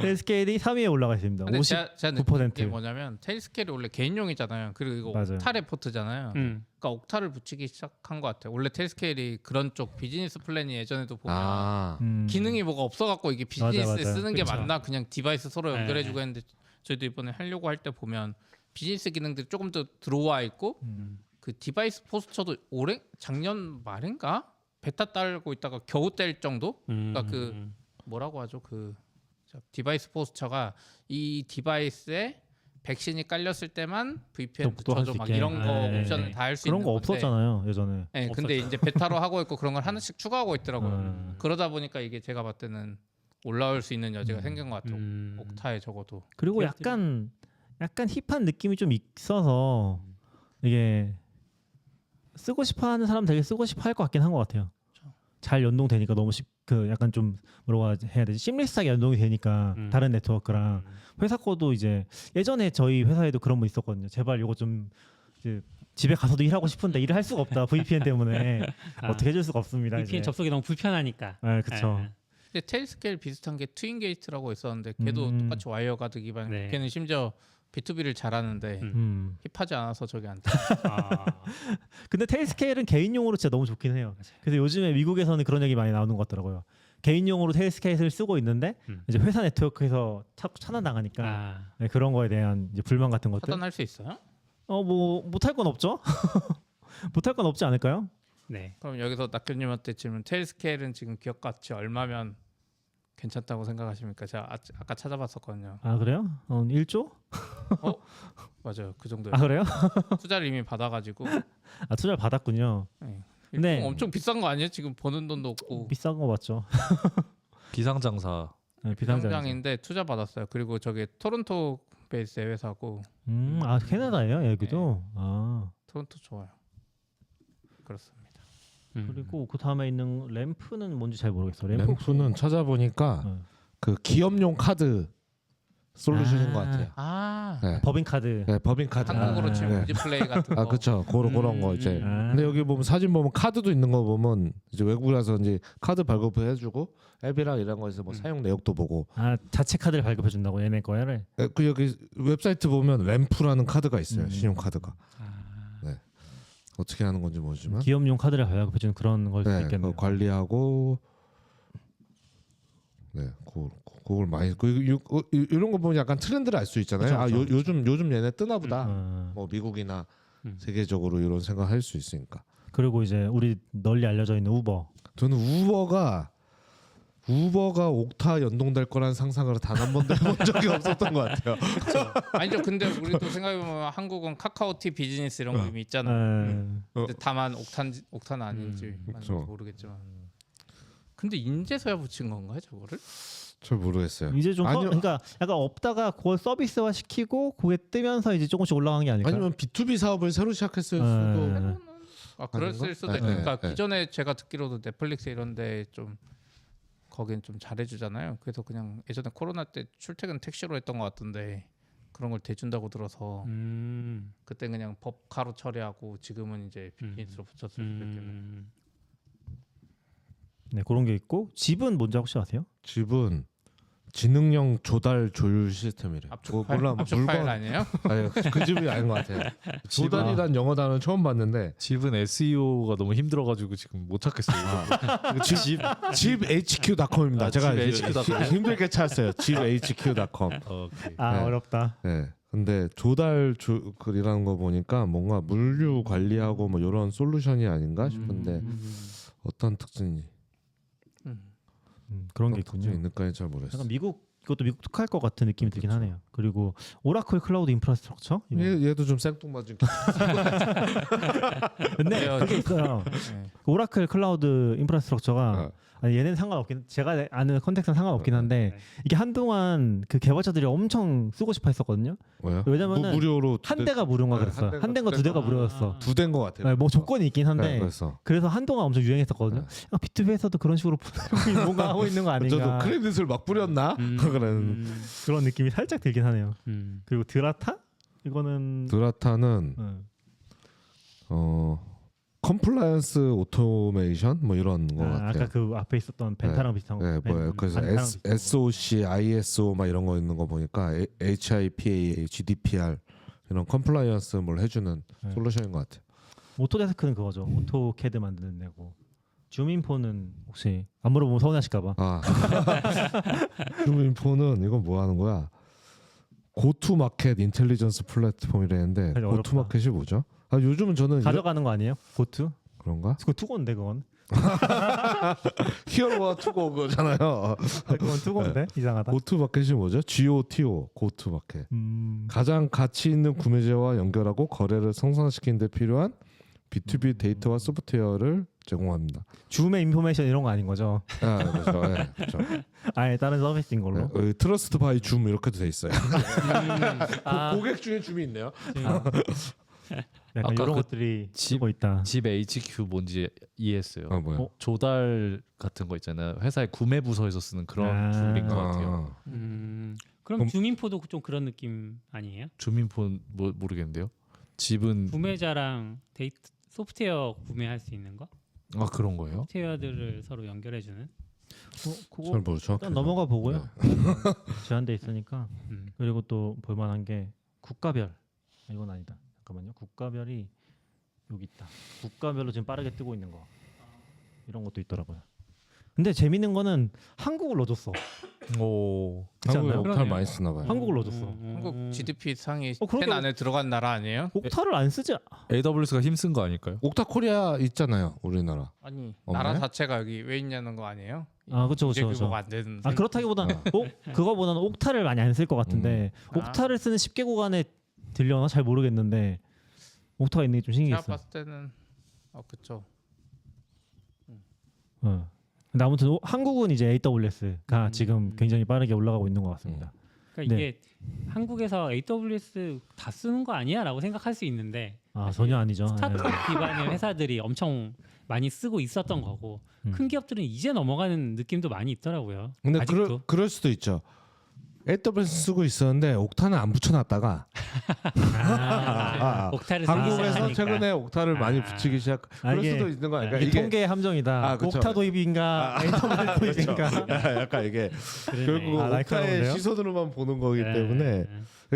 테일스케일이 3위에 올라가 있습니다. 근데 제가 느낀 게 59%. 뭐냐면 테일스케일이 원래 개인용이잖아요. 그리고 이거 맞아요. 옥타 레포트잖아요. 그러니까 옥타를 붙이기 시작한 것 같아요. 원래 테일스케일이 그런 쪽 비즈니스 플랜이 예전에도 보면 기능이 뭐가 없어갖고 이게 비즈니스에 맞아. 쓰는 게 그쵸. 맞나 그냥 디바이스 서로 네. 연결해주고 했는데 저희도 이번에 하려고 할 때 보면 비즈니스 기능들이 조금 더 들어와 있고 그 디바이스 포스처도 작년 말인가 베타 딸고 있다가 겨우 뗄 정도. 그러니까 그 뭐라고 하죠 그 디바이스 포스처가 이 디바이스에 백신이 깔렸을 때만 VPN 또 할수 붙여줘 막 있게. 이런 거 네. 옵션을 다 할 수 그런 있는 거 건데 없었잖아요 예전에. 네, 근데 이제 베타로 하고 있고 그런 걸 하나씩 추가하고 있더라고요. 그러다 보니까 이게 제가 봤을 때는 올라올 수 있는 여지가 생긴 것 같아요. 옥타에 적어도. 그리고 약간 힙한 느낌이 좀 있어서 이게 쓰고 싶어하는 사람 되게 쓰고 싶어할 것 같긴 한 것 같아요. 잘 연동되니까 너무 그 약간 좀 뭐라고 해야 되지 심리스하게 연동이 되니까 다른 네트워크랑 회사 거도 이제 예전에 저희 회사에도 그런 분 있었거든요. 제발 이거 좀 이제 집에 가서도 일하고 싶은데 일을 할 수가 없다 VPN 때문에 어떻게 해줄 수가 없습니다. VPN 이제. 접속이 너무 불편하니까. 네, 그렇죠. 근데 테일스케일 비슷한 게 트윈게이트라고 있었는데 걔도 똑같이 와이어가드 기반. 네. 걔는 심지어 B2B를 잘하는데 힙하지 않아서 저기 안 돼. 근데 테일스케일은 개인용으로 진짜 너무 좋긴 해요. 그래서 요즘에 미국에서는 그런 얘기 많이 나오는 것 같더라고요. 개인용으로 테일스케일을 쓰고 있는데 이제 회사 네트워크에서 자꾸 차단당하니까 네, 그런 거에 대한 이제 불만 같은 것들. 차단할 수 있어요? 뭐 못할 건 없죠. 못할 건 없지 않을까요? 네. 그럼 여기서 낙교님한테 질문. 테일스케일은 지금 기업 가치 얼마면 괜찮다고 생각하십니까? 제가 아까 찾아봤었거든요. 아 그래요? 1조? 맞아요, 그 정도요. 아 그래요? 투자를 이미 받아가지고. 아 투자를 받았군요. 네. 근데 엄청 비싼 거 아니에요? 지금 버는 돈도 없고. 비싼 거 맞죠? 비상장사. 네, 비상장이죠. 비상장인데 투자 받았어요. 그리고 저기 토론토 베이스의 회사고. 아 캐나다예요 여기도. 아 토론토 좋아요. 그렇습니다. 그리고 그 다음에 있는 램프는 뭔지 잘 모르겠어요. 램프는 찾아보니까 네. 그 기업용 카드 솔루션인 것 같아요. 아 네. 법인 카드. 네, 법인 카드. 한국으로 치면 네. 무지플레이 같은 거. 아 그렇죠. 그런 거 이제. 아. 근데 여기 보면 사진 보면 카드도 있는 거 보면 이제 외국이라서 이제 카드 발급을 해주고 앱이랑 이런 거에서 뭐 사용 내역도 보고. 아 자체 카드를 발급해 준다고 얘네 거를. 그 여기 웹사이트 보면 램프라는 카드가 있어요. 신용 카드가. 네. 어떻게 하는 건지 모르지만. 기업용 카드를 발급해 주는 그런 걸 수도 네, 있겠네요. 그거 관리하고. 네, 그걸 많이 이런 거 보면 약간 트렌드를 알 수 있잖아요. 그쵸, 그쵸. 요즘 얘네 뜨나보다. 음. 뭐 미국이나 세계적으로 이런 생각할 수 있으니까. 그리고 이제 우리 널리 알려져 있는 우버. 저는 우버가 옥타 연동될 거란 상상을 단 한 번도 해본 적이 없었던 것 같아요. 아니죠. 근데 우리도 생각해보면 한국은 카카오티 비즈니스 이런 거 이미 있잖아요. 근데 다만 옥타는 아닌지 맞는지 그쵸. 모르겠지만. 근데 인제서야 붙인 건가요, 저거를? 잘 모르겠어요. 이제 좀 아니요. 그러니까 약간 없다가 그걸 서비스화 시키고 그게 뜨면서 이제 조금씩 올라간 게 아닐까요? 아니면 B2B 사업을 새로 시작했을 수도. 아, 그랬을 수도 있고. 네, 그러니까 네. 기존에 제가 듣기로도 넷플릭스 이런데 좀 거긴 좀 잘해주잖아요. 그래서 그냥 예전에 코로나 때 출퇴근 택시로 했던 것 같은데 그런 걸 대준다고 들어서 그때 그냥 법카로 처리하고 지금은 이제 비즈니스로 붙였을 수도 있겠네요. 네 그런 게 있고 집은 뭔지 혹시 아세요? 집은 지능형 조달 조율 시스템이래. 압축 몰라 압축 파일 아니에요? 아니, 그 집이 아닌 것 같아요. 조달이란 영어 단어는 처음 봤는데 집은 SEO가 너무 힘들어가지고 지금 못 찾겠어요. 집 HQ.com입니다. 아, 제가 집 HQ.com. 힘들게 찾았어요. 집 HQ.com. 오케이. 아 네. 어렵다. 네. 근데 조달 글이라는 거 보니까 뭔가 물류 관리하고 뭐 이런 솔루션이 아닌가 싶은데 어떤 특징이 그런 게 특징이 있군요. 있는까는 잘 모르겠어요. 약간 이것도 미국 특화할 것 같은 느낌이 들긴 그렇죠. 하네요. 그리고 오라클 클라우드 인프라스트럭처. 이거. 얘도 좀 생뚱맞은. 근데 그래요. 그게 있어요. 네. 오라클 클라우드 인프라스트럭처가 어. 아니, 얘는 상관없긴 제가 아는 컨텍스트는 상관없긴 한데 이게 한동안 그 개발자들이 엄청 쓰고 싶어 했었거든요. 왜요? 왜냐면은 무료로 한 대가 무료인가 네, 그랬어요. 한 한 대가 두 대가 무료였어. 두 대인 것 같아요. 네, 뭐 조건이 있긴 한데 네, 그래서 그래서 한동안 엄청 유행했었거든요. B2B에서도 그런 식으로 뭔가 하고 있는 거 저도 아닌가 크레딧을 막 뿌렸나? 그런 그런 느낌이 살짝 들긴 하네요. 음. 그리고 드라타 이거는 드라타는 컴플라이언스 오토메이션 뭐 이런 거 같아요. 아까 그 앞에 있었던 벤타랑 비슷한 거. 네, 뭐예요? 그래서 벤타랑 비슷한 거. SOC, ISO 막 이런 거 있는 거 보니까 HIPAA, GDPR 이런 컴플라이언스 뭘 해주는 네. 솔루션인 것 같아요. 오토데스크는 그거죠. 오토캐드 만드는 데고. 줌인포는 혹시 안 물어보면 서운하실까봐. 아, 줌인포는 이건 뭐 하는 거야? 고투마켓 인텔리전스 플랫폼이라는데 어렵다. 고투마켓이 뭐죠? 아 요즘은 저는 가져가는 거 아니에요? 고투? 그런가? 그거 투고인데 그건. 히어로와 투고 그거잖아요. 그건 투고인데 이상하다. 고투마켓이 뭐죠? GOTO 고투마켓. 가장 가치 있는 구매자와 연결하고 거래를 성장시키는 데 필요한 B2B 데이터와 소프트웨어를 제공합니다. 줌의 인포메이션 이런 거 아닌 거죠? 아, 그렇죠. 네, 그렇죠. 아예 다른 서비스인 걸로. 네, 트러스트 바이 줌 이렇게도 돼 있어요. 아, 고객 중에 줌이 있네요. 약간 아까 이런 그 것들이 집- 쓰고 있다. 집 HQ 뭔지 이해했어요. 아 뭐야? 조달 같은 거 있잖아요. 회사의 구매 부서에서 쓰는 그런 아. 툴인 것 같아요. 그럼 그럼- 줌인포도 좀 그런 느낌 아니에요? 주민폰 모르겠는데요. 집은 구매자랑 데이터 소프트웨어 구매할 수 있는 거? 아 그런 거예요? 소프트웨어들을 서로 연결해주는. 그거 잘 모르죠. 일단 넘어가 보고요. 제한돼 있으니까. 음. 그리고 또 볼만한 게 국가별. 이건 아니다. 잠깐만요. 국가별이 여기 있다. 국가별로 지금 빠르게 뜨고 있는 거. 이런 것도 있더라고요. 근데 재밌는 거는 한국을 넣어줬어. 오. 그렇지 한국에 않나요? 옥탈 그러네요. 많이 쓰나 봐요. 한국을 넣어줬어. 한국 GDP 상위 그러게. 10 안에 들어간 나라 아니에요? 옥타를 안 쓰지. AWS가 힘쓴 거 아닐까요? 옥타 코리아 있잖아요, 우리나라. 아니 없나요? 나라 자체가 여기 왜 있냐는 거 아니에요? 아, 그쵸, 국제 그쵸, 그쵸. 규모가 안 되는. 아 그렇다기보다는 그거보다는 옥타를 많이 안 쓸 것 같은데 아. 옥타를 쓰는 10개국 안에 들려나 잘 모르겠는데 옥타가 있는 게 좀 제가 신기했어. 봤을 때는 그쵸. 근데 아무튼 한국은 이제 AWS가 음. 지금 굉장히 빠르게 올라가고 있는 것 같습니다. 그러니까 네. 이게 한국에서 AWS 다 쓰는 거 아니야라고 생각할 수 있는데 아 사실 전혀 아니죠. 스타트업 네. 기반의 회사들이 엄청 많이 쓰고 있었던 거고 큰 기업들은 이제 넘어가는 느낌도 많이 있더라고요. 근데 아직도. 그럴 수도 있죠. AWS 쓰고 있었는데 옥타는 안 붙여놨다가 옥타를 쓰기 한국에서 시작하니까. 최근에 옥타를 많이 아. 붙이기 시작. 아, 그럴 이게- 수도 있는 거 아닐까? 이게 통계의 함정이다. 아, 그쵸. 옥타 도입인가 AWS 도입인가. 약간 이게 그러네. 결국 아, 옥타의 날카로운데요? 시선으로만 보는 거기 네. 때문에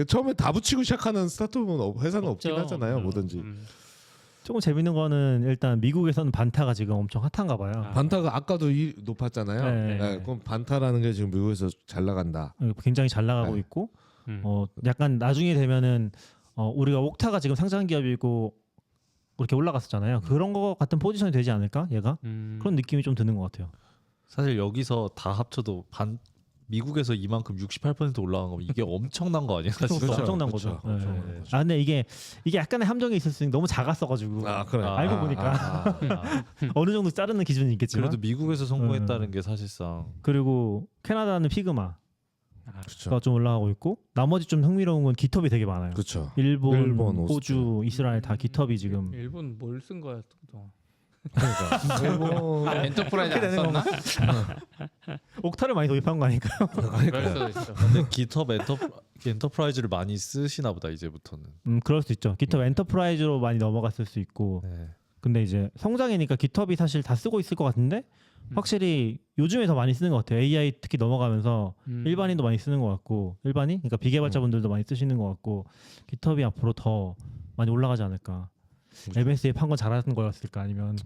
처음에 다 붙이고 시작하는 스타트업은 회사는 없긴 없죠. 하잖아요, 뭐든지. 조금 재밌는 거는 일단 미국에서는 반타가 지금 엄청 핫한가 봐요. 아. 반타가 아까도 높았잖아요. 네. 네, 그럼 반타라는 게 지금 미국에서 잘 나간다. 굉장히 잘 나가고 네. 있고 약간 나중에 되면은 우리가 옥타가 지금 상장 기업이고 그렇게 올라갔었잖아요. 그런 거 같은 포지션이 되지 않을까 얘가? 그런 느낌이 좀 드는 것 같아요. 사실 여기서 다 합쳐도 미국에서 이만큼 68% 올라간 거면 이게 엄청난 거 아니에요? 사실? 그렇죠. 엄청난 그렇죠. 거죠. 네. 엄청난 거죠. 아 근데 이게 약간의 함정이 있을 수 있는 너무 작았어가지고 아 그래. 알고 보니까. 어느 정도 자르는 기준이 있겠지만 그래도 미국에서 성공했다는 게 사실상 그리고 캐나다는 피그마가 그렇죠. 좀 올라가고 있고 나머지 좀 흥미로운 건 기텁이 되게 많아요. 그렇죠. 일본, 오스트리아. 호주, 이스라엘 다 기텁이 지금 일본 뭘 쓴 거야 그동안? 그러니까 일본 엔터프라이즈 안 썼나? 옥타를 많이 도입한 거 아닐까요? 그럴 수도 있어. 근데 GitHub 엔터프라이즈를 많이 쓰시나 보다 이제부터는. 그럴 수 있죠. 기텁 엔터프라이즈로 많이 넘어갔을 수 있고 네. 근데 이제 성장이니까 GitHub이 사실 다 쓰고 있을 것 같은데 확실히 요즘에 더 많이 쓰는 것 같아요. AI 특히 넘어가면서 일반인도 많이 쓰는 것 같고 일반인, 그러니까 비개발자분들도 많이 쓰시는 것 같고 GitHub이 앞으로 더 많이 올라가지 않을까. MS에 판 건 잘하는 거였을까 아니면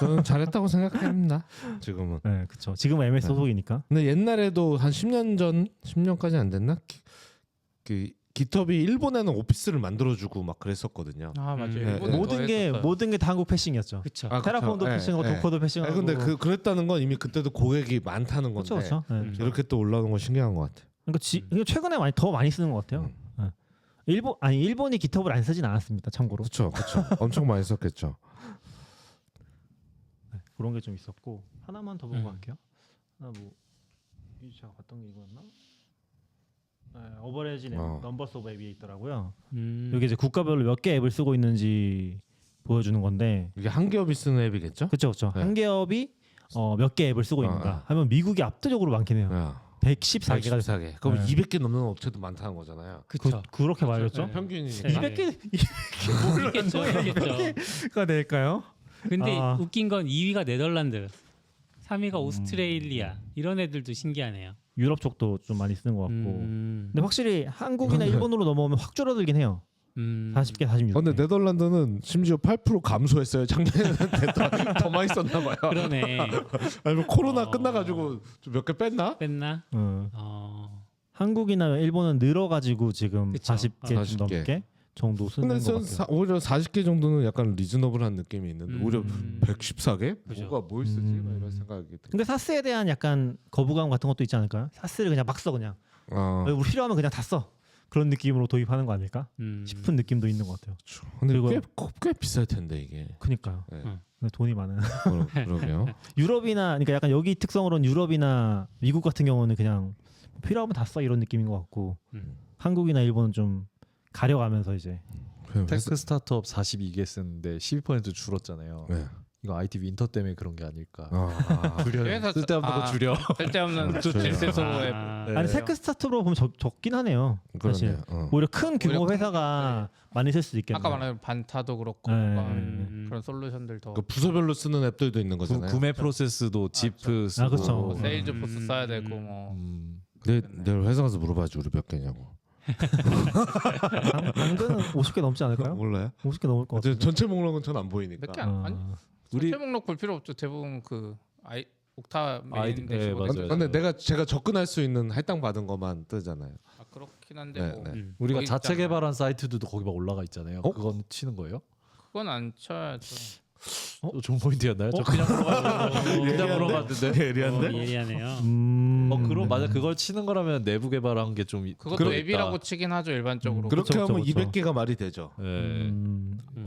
저는 잘했다고 생각합니다. 지금은. 네, 그렇죠. 지금은 MS 네. 소속이니까. 근데 옛날에도 한 10년 전, 10년까지 안 됐나? 그 GitHub이 일본에는 오피스를 만들어주고 막 그랬었거든요. 아 맞아요. 음. 일본은 모든 게 다 한국 패싱이었죠. 그쵸. 아, 그쵸. 테라폼도 예, 패싱하고 예. 도커도 패싱하고. 근데 그랬다는 건 이미 그때도 고객이 많다는 건데 그렇죠, 그렇죠. 이렇게 또 올라오는 건 신기한 것 같아요. 그러니까 최근에 더 많이 쓰는 것 같아요. 예. 일본이 GitHub을 안 쓰진 않았습니다. 참고로. 그렇죠, 그렇죠. 엄청 많이 썼겠죠. 네, 그런 게 좀 있었고 하나만 더 보고 음. 갈게요. 하나 뭐 제가 봤던 게 이거였나? 네, 어버레지 넘버스 오브 앱이 있더라고요. 여기 이제 국가별로 몇 개 앱을 쓰고 있는지 보여주는 건데, 이게 한 기업이 쓰는 앱이겠죠? 그렇죠. 네. 한 기업이 몇 개 앱을 쓰고 있는가 하면 미국이 압도적으로 많긴 해요. 야, 114개가 114개. 그럼 네. 200개 넘는 업체도 많다는 거잖아요. 그쵸. 그렇게 말했죠? 네. 평균이니까. 네. 200개가 있겠죠. 될까요? 근데 아. 웃긴 건 2위가 네덜란드, 3위가 오스트레일리아 이런 애들도 신기하네요. 유럽 쪽도 좀 많이 쓰는 것 같고. 음. 근데 확실히 한국이나 일본으로 넘어오면 확 줄어들긴 해요. 40개, 46개. 근데 네덜란드는 심지어 8% 감소했어요. 작년에는 더 많이 썼나 봐요. 그러네. 아니면 코로나 어. 끝나가지고 좀 몇 개 뺐나? 뺐나? 어. 한국이나 일본은 늘어가지고 지금 그쵸. 40개 좀 40개. 넘게 정도 쓰는 근데 것 전 같아요. 오히려 40개 정도는 약간 리즈너블한 느낌이 있는데 오히려 114개? 그죠. 뭐가 뭘 쓰지? 막 이런 생각이 들어요. 근데 사스에 대한 약간 거부감 같은 것도 있지 않을까요? 사스를 그냥 막 써 그냥. 우리 필요하면 그냥 다 써. 그런 느낌으로 도입하는 거 아닐까 싶은 느낌도 있는 것 같아요. 근데 그리고- 꽤 비쌀 텐데 이게. 그니까요. 네. 근데 돈이 많은. 그러게요. 유럽이나 그러니까 약간 여기 특성으로는 유럽이나 미국 같은 경우는 그냥 필요하면 다 써 이런 느낌인 것 같고 한국이나 일본은 좀 가려가면서 이제 테크 스타트업 42개 쓰는데 12% 줄었잖아요. 네. 이거 IT 윈터 때문에 그런 게 아닐까. 줄여. 그래서 쓸데없는 거 줄여. 쓸데없는 줄여. 앱. 아, 아니 테크 스타트업으로 보면 적긴 하네요. 사실 그러네요. 오히려 큰 규모 오히려 큰- 회사가 많이 쓸 수도 있겠네요. 아까 말한 반타도 그렇고 네. 뭔가 그런 솔루션들 더 그 부서별로 쓰는 앱들도 있는 거잖아요. 구매 프로세스도 지프 쓰고. 그쵸. 세일즈 포스 써야 되고 뭐 내일 회사 가서 물어봐야지 우리 몇 개냐고. 당근은 50개 넘지 않을까요? 몰라요? 50개 넘을 것 같아요. 전체 목록은 전 안 보이니까. 몇 개 안 아니 우리 전체 목록 볼 필요 없죠. 대부분 그 옥타 아이디- 메인 네, 대시보드. 맞아요. 근데 제가 접근할 수 있는 할당 받은 것만 뜨잖아요. 아 그렇긴 한데 네, 뭐 네. 우리가 거기 자체 있잖아요. 개발한 사이트들도 거기 막 올라가 있잖아요. 어? 그건 치는 거예요? 그건 안 쳐야죠. 좋은 포인트였나요? 저 그냥 물어봤는데. 예리한데? 예리하네요. 그럼 맞아. 그걸 치는 거라면 내부 개발한 게 좀 그것도 앱이라고 치긴 하죠 일반적으로. 그렇게 그쵸, 하면 그쵸. 200개가 말이 되죠. 네.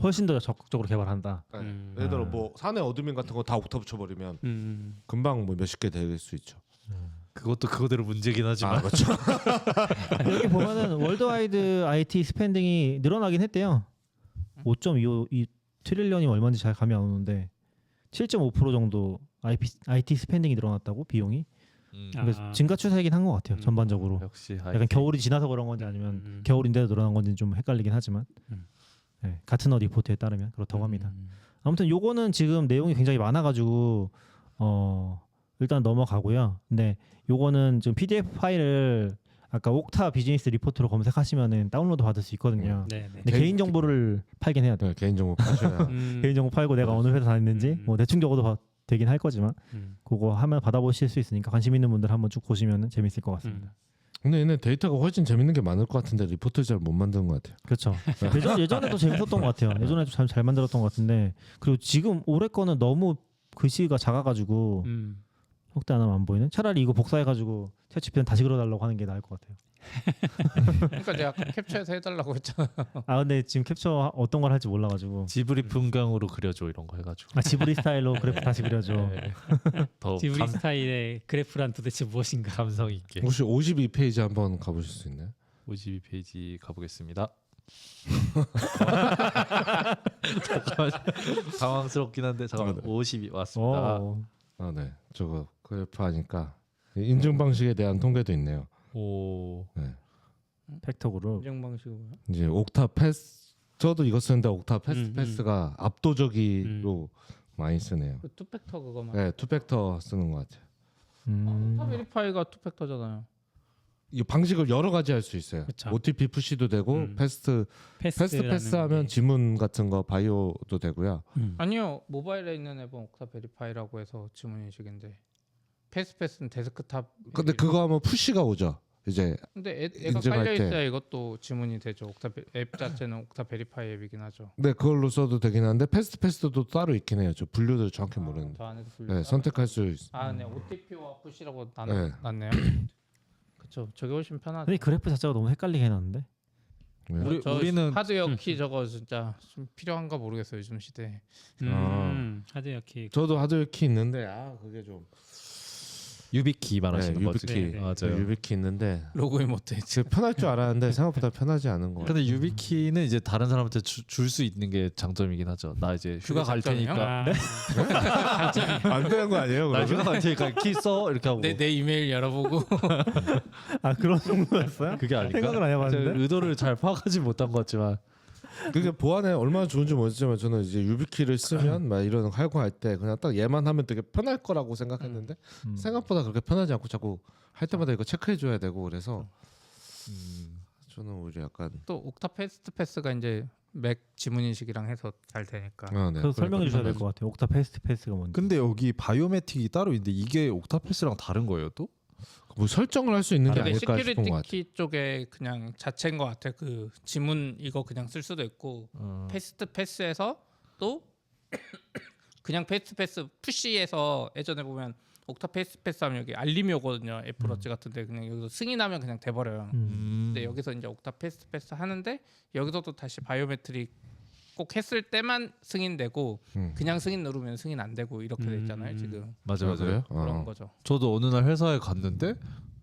훨씬 더 적극적으로 개발한다. 예를 들어 뭐 사내 어드민 같은 거 다 옥타 붙여버리면 음. 금방 뭐 몇십 개 될 수 있죠. 그것도 그거대로 문제긴 하지만. 그렇죠. 여기 보면은 월드와이드 IT 스펜딩이 늘어나긴 했대요. 5.25 트릴리언이 얼마인지 잘 감이 안 오는데 7.5% 정도 IT 스펜딩이 늘어났다고 비용이. 그래서 증가 추세이긴 한 것 같아요. 전반적으로. 역시 약간 겨울이 지나서 그런 건지 아니면 겨울인데도 늘어난 건지 좀 헷갈리긴 하지만 네, 같은 리포트에 따르면 그렇다고 합니다. 아무튼 요거는 지금 내용이 굉장히 많아가지고 일단 넘어가고요. 근데 요거는 지금 PDF 파일을 아까 옥타 비즈니스 리포트로 검색하시면은 다운로드 받을 수 있거든요. 네, 네. 근데 개인 정보를 팔긴 해야 돼. 네, 개인정보 파셔야. 개인 정보 팔고 내가 어느 회사 다녔는지 뭐 대충 적어도 되긴 할 거지만 그거 하면 받아보실 수 있으니까 관심 있는 분들 한번 쭉 보시면 재밌을 것 같습니다. 근데 얘네 데이터가 훨씬 재밌는 게 많을 것 같은데 리포트 잘 못 만드는 것 같아요. 그렇죠. 예전에도 재밌었던 것 같아요. 예전에도 잘 만들었던 것 같은데 그리고 지금 올해 거는 너무 글씨가 작아가지고 확대 안 하면 안 보이는. 차라리 이거 복사해가지고 채취편 다시 그려달라고 하는 게 나을 것 같아요. 그러니까 내가 캡처해서 해달라고 했잖아. 근데 지금 캡처 어떤 걸 할지 몰라가지고 지브리 풍경으로 그려줘 이런 거 해가지고. 지브리 스타일로 그래프 다시 그려줘. 더 지브리 스타일의 그래프란 도대체 무엇인가? 감성 있게. 혹시 52페이지 한번 가보실 수 있나요? 52페이지 가보겠습니다. 잠깐만. 당황스럽긴 한데 잠깐만. 52 왔습니다. 네. 저거 그래프 하니까 인증 방식에 대한 통계도 있네요. 오. 네. 팩터 그룹. 인증 방식으로. 이제 옥타 패스 저도 이거 쓰는데 옥타 패스트 음. 패스가 압도적으로 많이 쓰네요. 그 투팩터 그거만. 네, 투팩터 쓰는 것 같아요. 옥타 베리파이가 투팩터잖아요. 이 방식을 여러 가지 할 수 있어요. 그쵸. OTP 푸시도 되고 패스트 패스라는 패스하면 게. 지문 같은 거 바이오도 되고요. 아니요, 모바일에 있는 앱은 옥타 베리파이라고 해서 지문 인식인데 패스는 데스크탑. 근데 그거 하면 푸시가 오죠. 이제 근데 애가 인증할 깔려 때. 있어야 이것도 지문이 되죠. 앱 자체는 옥타 베리파이 앱이긴 하죠. 네 그걸로 써도 되긴 한데 패스트도 따로 있긴 해요. 저 분류도 정확히 모르는데. 저 안에서 분류. 네, 선택할 수 있. 네, OTP와 푸시라고 네. 놨네요. 그렇죠. 저게 훨씬 편하죠. 근데 그래프 자체가 너무 헷갈리게 해놨는데. 네. 우리는 하드웨어 키 저거 진짜 좀 필요한가 모르겠어요 요즘 시대에. 하드웨어 키. 저도 하드웨어 키 있는데 그게 좀 유비키 말하시는 거지. 유비키 네, 네. 맞아요. 유비키 있는데 로그인 못해. 편할 줄 알았는데 생각보다 편하지 않은 거. 근데 유비키는 이제 다른 사람한테 줄 수 있는 게 장점이긴 하죠. 나 이제 휴가 갈 장점이요? 테니까 안 되는 거 아니에요? 나 그러면? 휴가 갈 테니까 키 써 이렇게 하고 내 이메일 열어보고. 아 그런 정도였어요? 그게 아닐까? 생각을 안 해봤는데. 의도를 잘 파악하지 못한 것 같지만 그게 보안에 얼마나 좋은지 모르지만 저는 이제 유비키를 쓰면 막 이런 활동할 때 그냥 딱 얘만 하면 되게 편할 거라고 생각했는데 생각보다 그렇게 편하지 않고 자꾸 할 때마다 이거 체크해 줘야 되고 그래서 저는 오히려 약간 또 옥타 패스가 이제 맥 지문 인식이랑 해서 잘 되니까. 네. 그래서 설명해 주셔야 될 것 같아요. 옥타 패스가 뭔지. 근데 여기 바이오메틱이 따로 있는데 이게 옥타패스랑 다른 거예요 또? 뭐 설정을 할 수 있는 게 근데 아닐까 싶은 것 시큐리티 같아요. 키 쪽에 그냥 자체인 것 같아. 그 지문 이거 그냥 쓸 수도 있고 패스에서 또 그냥 패스 푸시에서 예전에 보면 옥타 패스 하면 여기 알림이 오거든요. 애플워치 같은데 그냥 여기서 승인하면 그냥 돼버려요. 근데 여기서 이제 옥타 패스 하는데 여기서도 다시 바이오메트릭 꼭 했을 때만 승인되고 그냥 승인 누르면 승인 안 되고 이렇게 돼 있잖아요 지금. 맞아요. 그래요? 그런 거죠. 저도 어느 날 회사에 갔는데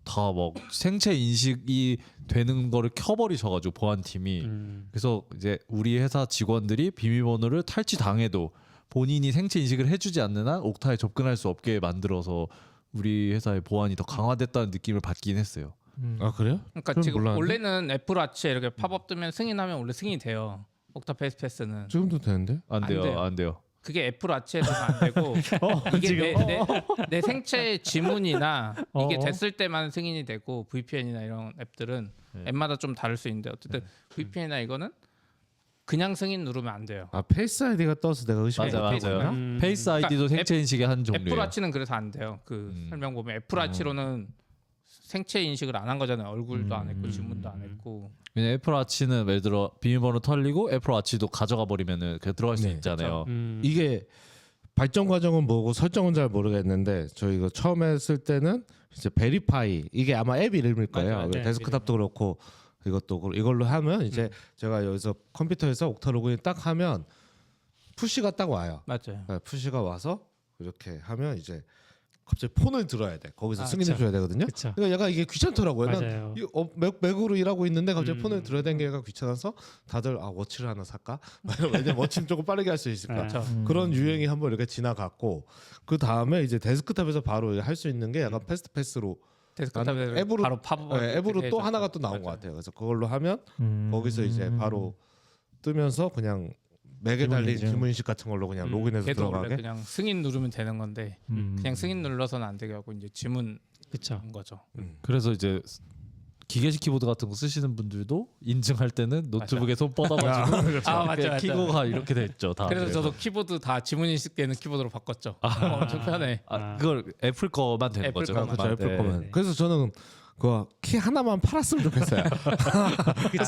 다 막 생체 인식이 되는 거를 켜버리셔가지고 보안팀이 그래서 이제 우리 회사 직원들이 비밀번호를 탈취 당해도 본인이 생체 인식을 해주지 않는 한 옥타에 접근할 수 없게 만들어서 우리 회사의 보안이 더 강화됐다는 느낌을 받긴 했어요. 아 그래요? 그러니까 그건 지금 몰랐는데? 원래는 애플워치에 이렇게 팝업 뜨면 승인하면 원래 승인이 돼요. 옥타 패스는. 지금도 되는데? 안 안 돼요, 돼요. 안 돼요. 그게 애플워치에서는 안 되고 이게 내 생체 지문이나 이게 됐을 때만 승인이 되고 VPN이나 이런 앱들은 앱마다 좀 다를 수 있는데 어쨌든 VPN이나 이거는 그냥 승인 누르면 안 돼요. 아 페이스 아이디가 떠서 내가 의심했거든요. 맞아요. 페이스 아이디도 그러니까 생체 인식의 한 종류예요. 애플워치는 그래서 안 돼요. 그 설명 보면 애플워치로는 생체 인식을 안 한 거잖아요. 얼굴도 안 했고 지문도 안 했고. 왜냐 애플워치는 예를 들어 비밀번호 털리고 애플워치도 가져가 버리면은 그 들어갈 수 네, 있잖아요. 이게 발전 과정은 뭐고 설정은 잘 모르겠는데 저희 이거 처음에 쓸 때는 이제 베리파이 이게 아마 앱 이름일 거예요. 맞아요. 네, 데스크탑도 그렇고 이걸로 하면 이제 제가 여기서 컴퓨터에서 옥타 로그인 딱 하면 푸시가 딱 와요. 맞아요. 네, 푸시가 와서 이렇게 하면 이제 갑자기 폰을 들어야 돼. 거기서 아, 승인해 줘야 되거든요. 그쵸. 그러니까 얘가 이게 귀찮더라고요. 맞아요. 맥으로 일하고 있는데 갑자기 폰을 들어야 되는 게 얘가 귀찮아서 다들 워치를 하나 살까? 왜냐면 워치는 조금 빠르게 할 수 있을까? 그런 유행이 한번 이렇게 지나갔고 그 다음에 이제 데스크탑에서 바로 할 수 있는 게 약간 패스트로 데스크탑에 앱으로 바로 팝업 앱으로 또 하나가 또 나온 것 같아요. 그래서 그걸로 하면 거기서 이제 바로 뜨면서 그냥 맥에 달린 지문 인식 같은 걸로 그냥 로그인해서 걔도 원래 들어가게. 그냥 승인 누르면 되는 건데 그냥 승인 눌러서는 안 되게 하고 이제 지문 그쵸. 한 거죠. 그래서 이제 기계식 키보드 같은 거 쓰시는 분들도 인증할 때는 노트북에 손 뻗어가지고 맞죠. 키고가 이렇게 됐죠. 다. 그래서 저도 키보드 다 지문 인식되는 키보드로 바꿨죠. 엄청 편해. 그걸 애플 거만 되는 애플 거죠. 거만. 그렇죠. 애플 네. 거면. 그래서 저는 그 키 하나만 팔았으면 좋겠어요.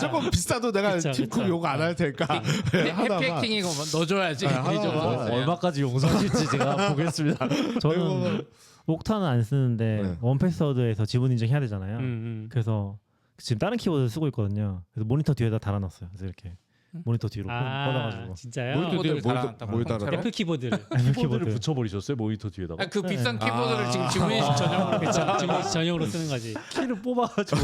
조금 비싸도 내가 그쵸, 팀쿡 그쵸. 요구 안 할 테니까 하나만. 해피해킹 이거 넣어줘야지. 하나만. 이 정도. 얼마까지 용서하실지 제가 보겠습니다. 저는 옥타는 안 쓰는데 네. 원패스워드에서 지문 인증해야 되잖아요. 그래서 지금 다른 키보드 쓰고 있거든요. 그래서 모니터 뒤에다 달아놨어요. 그래서 이렇게 모니터 뒤로 뻗어가지고. 진짜요? 모니터 뒤에 키보드를 달아놨다고. 뭘 달아? 애플 키보드를. 키보드를 붙여버리셨어요 모니터 뒤에다가. 그 비싼 키보드를 지금 지문 인식 전용으로 그쵸. 지문 인식 전용으로 쓰는 거지. 키를 뽑아가지고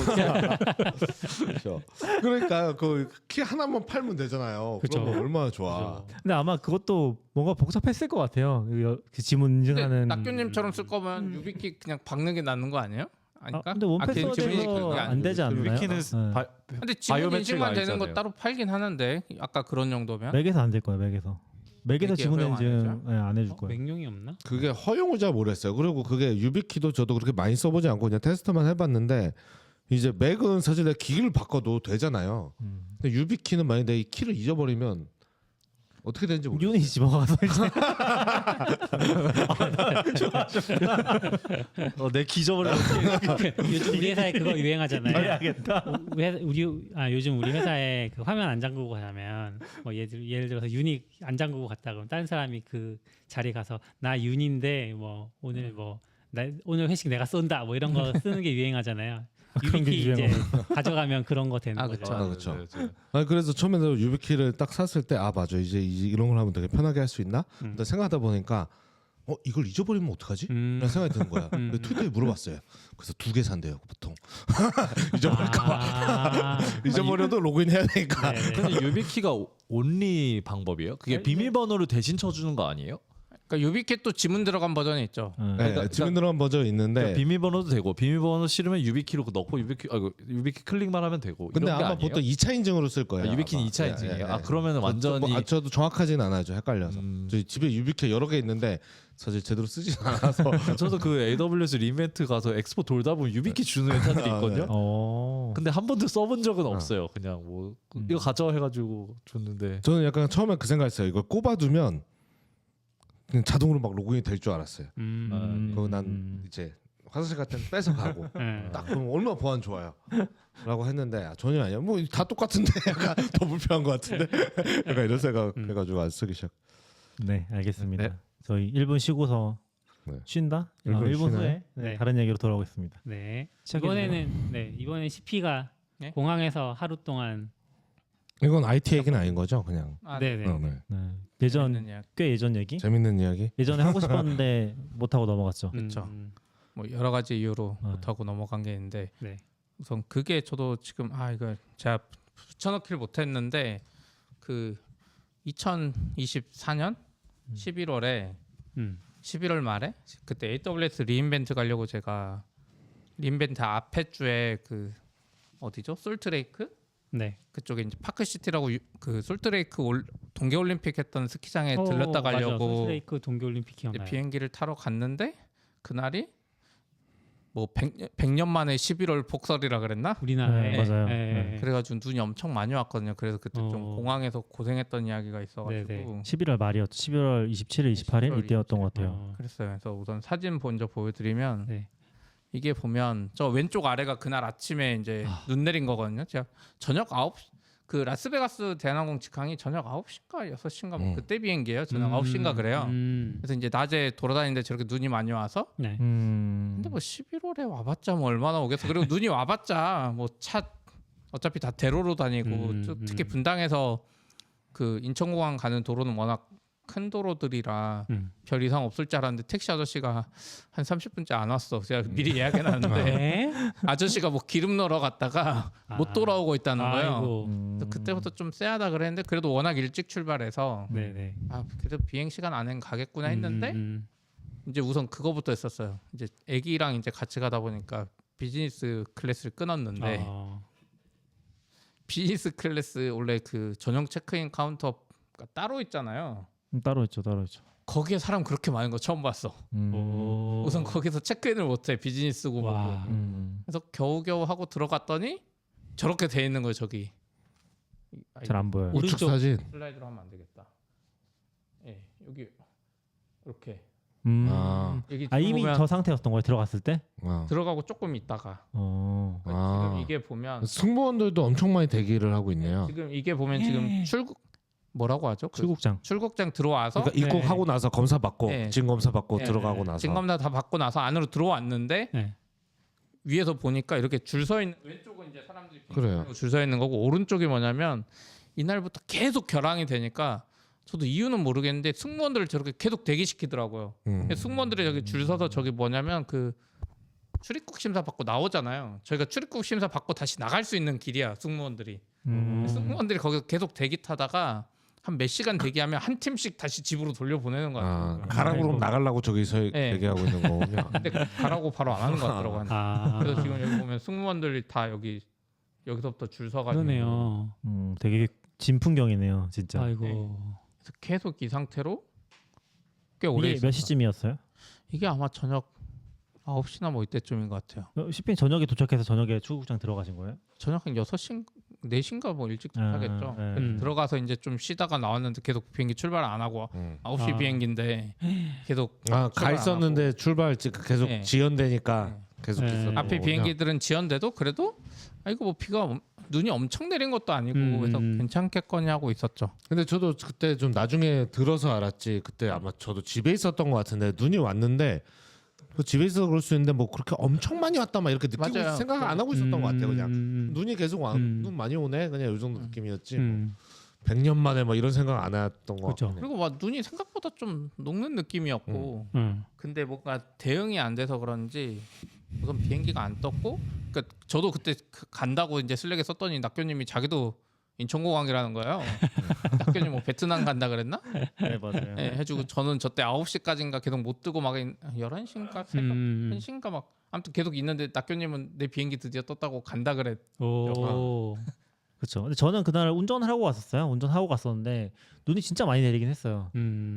그렇죠. 그러니까 그 키 하나만 팔면 되잖아요. 그쵸. 그러면 얼마나 좋아. 근데 아마 그것도 뭔가 복잡했을 것 같아요. 그 지문 근데 인증하는. 낙교님처럼 쓸 거면 유비키 그냥 박는 게 낫는 거 아니에요? 아닐까? 근데 원패스워드에서 지문 인식 그게 안 되지 않나요? 유비키는 네. 근데 지문 바이오메트리가 인식만 되는 거 아니잖아요. 따로 팔긴 하는데 아까 그런 정도면 맥에서 안 될 거예요. 맥에서 맥에 지문 허용 안 인증 안 해줄 거예요. 맥용이 없나? 그게 허용을 잘 모르겠어요. 그리고 그게 유비키도 저도 그렇게 많이 써보지 않고 그냥 테스트만 해봤는데 이제 맥은 사실 내가 기기를 바꿔도 되잖아요. 근데 유비키는 만약 내가 이 키를 잊어버리면 어떻게 되는지 모르겠어요. 윤이 집어가서 이제 내 기적을 요즘 우리 회사에 그거 유행하잖아요. 해야겠다. 요즘 우리 회사에 그 화면 안 잠그고 가면 뭐 예를 들어서 윤이 안 잠그고 갔다 그러면 다른 사람이 그 자리 가서 나 윤인데 뭐 오늘 오늘 회식 내가 쏜다 뭐 이런 거 쓰는 게 유행하잖아요. 그런 게 유비키 이제 유행하고. 가져가면 그런 거 되는 아, 거죠. 그쵸. 그렇죠. 아니, 그래서 처음에는 유비키를 딱 샀을 때 맞아 이제 이런 걸 하면 되게 편하게 할 수 있나? 근데 생각하다 보니까 이걸 잊어버리면 어떡하지? 라는 생각이 드는 거야. 근데 트위터에 물어봤어요. 그래서 2개 산대요 보통. 잊어버릴까봐. 잊어버려도 로그인해야 되니까. 네네. 근데 유비키가 온리 방법이에요? 그게 비밀번호를 대신 쳐주는 거 아니에요? 그러니까 유비캣도 지문 들어간 버전이 있죠. 네, 그러니까 지문 들어간 버전 있는데 그러니까 비밀번호도 되고 비밀번호 싫으면 유비키로 넣고 유비키 클릭만 하면 되고. 근데 이런 게 아마 아니에요? 보통 2차 인증으로 쓸 거예요. 유비키는 아마. 2차 예, 인증이에요. 예, 예. 그러면은 완전히 저도 정확하지는 않아요. 저 헷갈려서. 저희 집에 유비키 여러 개 있는데 사실 제대로 쓰진 않아서. 저도 그 AWS 리인벤트 가서 엑스포 돌다 보면 유비키 주는 회사들이 있거든요. 근데 한 번도 써본 적은 없어요. 그냥 뭐 이거 가져와 해가지고 줬는데. 저는 약간 처음에 그 생각했어요. 이걸 꼽아두면 그냥 자동으로 막 로그인이 될 줄 알았어요. 그리고 난 이제 화장실 같은 데 뺏어 가고 딱 보면 얼마나 보안 좋아요. 라고 했는데 전혀 아니야. 뭐 다 똑같은데 약간 더 불편한 것 같은데 약간 이런 생각 해가지고 안 쓰기 시작. 네, 알겠습니다. 네. 저희 1분 쉬고서 네. 쉰다? 1분 1분 쉬나요? 후에 네. 다른 얘기로 돌아오겠습니다. 네. 시작해주세요. 이번엔 CP가 네? 공항에서 하루 동안 이건 IT 얘기는 아닌 거죠, 그냥. 네네. 네. 네. 예전 재밌는 이야기. 꽤 예전 얘기? 재밌는 이야기. 예전에 하고 싶었는데 못 하고 넘어갔죠. 그쵸. 뭐 여러 가지 이유로 네. 못하고 넘어간 게 있는데 네. 우선 그게 저도 지금 이거 제가 붙여넣기를 못했는데 그 2024년 11월에 음. 11월 말에 그때 AWS 리인벤트 가려고 제가 리인벤트 앞에 주에 그 어디죠? 솔트레이크 네. 그쪽에 이제 파크시티라고 그 솔트레이크 동계올림픽 했던 스키장에 들렀다 맞아. 가려고 솔트레이크 동계올림픽 이제 기억나요. 비행기를 타러 갔는데 그날이 뭐 100년 만에 11월 폭설이라 그랬나? 우리나라에 네, 맞아요. 네. 그래가지고 눈이 엄청 많이 왔거든요. 그래서 그때 좀 공항에서 고생했던 이야기가 있어가지고 네네. 11월 말이었죠. 11월 27일, 28일 11월 이때였던 것 같아요. 그랬어요. 그래서 우선 사진 먼저 보여드리면 네. 이게 보면 저 왼쪽 아래가 그날 아침에 이제 눈 내린 거거든요. 제가 저녁 9시 그 라스베가스 대한항공 직항이 저녁 9시인가 6시인가 뭐 그때 비행기예요. 저녁 9시인가 그래요. 그래서 이제 낮에 돌아다니는데 저렇게 눈이 많이 와서 네. 근데 뭐 11월에 와봤자 뭐 얼마나 오겠어. 그리고 눈이 와봤자 뭐 차 어차피 다 대로로 다니고 특히 분당에서 그 인천공항 가는 도로는 워낙 큰 도로들이라 별 이상 없을 줄 알았는데 택시 아저씨가 한 30분째 안 왔어. 제가 미리 예약해놨는데 네. 아저씨가 뭐 기름 넣으러 갔다가 못 돌아오고 있다는 거예요. 아이고. 그래서 그때부터 좀 쎄하다 그랬는데 그래도 워낙 일찍 출발해서 네네. 그래도 비행 시간 안엔 가겠구나 했는데 이제 우선 그거부터 했었어요. 이제 애기랑 이제 같이 가다 보니까 비즈니스 클래스를 끊었는데 비즈니스 클래스 원래 그 전용 체크인 카운터가 따로 있잖아요. 따로 있죠. 거기에 사람 그렇게 많은 거 처음 봤어. 우선 거기서 체크인을 못해 비즈니스고 뭐고. 와. 그래서 겨우겨우 하고 들어갔더니 저렇게 돼 있는 거예요 저기. 잘 안 보여요. 오른쪽 우측 사진. 슬라이드로 하면 안 되겠다. 예, 여기 이렇게 여기 이미 보면 저 상태였던 거예요. 들어갔을 때? 들어가고 조금 있다가 지금 이게 보면 승무원들도 엄청 많이 대기를 하고 있네요. 지금 이게 보면 지금 출국 뭐라고 하죠? 그 출국장 들어와서 그러니까 입국하고 나서 검사 받고 네. 진 검사 받고 네. 들어가고 나서 진검사 다 받고 나서 안으로 들어왔는데 네. 위에서 보니까 이렇게 줄 서 있는 왼쪽은 이제 사람들이 그래요. 줄 서 있는 거고 오른쪽이 뭐냐면 이날부터 계속 결항이 되니까 저도 이유는 모르겠는데 승무원들을 저렇게 계속 대기시키더라고요. 승무원들이 저기 줄 서서 저기 뭐냐면 그 출입국 심사 받고 나오잖아요. 저희가 출입국 심사 받고 다시 나갈 수 있는 길이야 승무원들이. 승무원들이 거기서 계속 대기 타다가 한 몇 시간 대기하면 한 팀씩 다시 집으로 돌려보내는 거 같아요. 가라고 그러면 나가려고 저기서 네. 대기하고 있는 거군요. 근데 가라고 바로 안 하는 것 같더라고요. 아, 그래서 지금 여기 보면 승무원들이 다 여기서부터 줄 서가지고 그러네요. 되게 진풍경이네요, 진짜. 아이고. 그래서 계속 이 상태로 꽤 오래 이게 몇 있었어요. 시쯤이었어요? 이게 아마 저녁 9시나 뭐 이때쯤인 것 같아요. 시핀 저녁에 도착해서 저녁에 출국장 들어가신 거예요? 저녁 한 6시, 4시인가 뭐 일찍 도착했죠. 네. 그래서 들어가서 이제 좀 쉬다가 나왔는데 계속 비행기 출발 안 하고 9시 아. 비행기인데 계속 가 출발 안 있었는데 출발 계속 네. 지연되니까 계속 네. 있었던 앞에 거군요. 비행기들은 지연돼도 그래도 이거 뭐 눈이 엄청 내린 것도 아니고 그래서 음. 괜찮겠거니 하고 있었죠. 근데 저도 그때 좀 나중에 들어서 알았지. 그때 아마 저도 집에 있었던 것 같은데 눈이 왔는데 그 집에 있어서 그럴 수 있는데 뭐 그렇게 엄청 많이 왔다 막 이렇게 느끼고 맞아요. 생각 안 하고 있었던 것 같아요. 그냥 음. 눈이 계속 눈 많이 오네. 그냥 이 정도 느낌이었지. 뭐. 음. 100년 만에 막 이런 생각 안 했던 것 그렇죠. 같아요. 그리고 막 눈이 생각보다 좀 녹는 느낌이었고 근데 뭔가 대응이 안 돼서 그런지 우선 비행기가 안 떴고 그러니까 저도 그때 간다고 이제 슬랙에 썼더니 낙교님이 자기도 인천공항이라는 거예요. 낙교님 뭐 베트남 간다 그랬나? 네, 맞아요. 네, 해주고 저는 저때 9시까지인가 계속 못 뜨고 막 11시인가 새벽 1시인가 막 아무튼 계속 있는데 낙교님은 내 비행기 드디어 떴다고 간다 그랬. 오. 그렇죠. 근데 저는 그날 운전을 하고 왔었어요. 운전하고 갔었는데 눈이 진짜 많이 내리긴 했어요.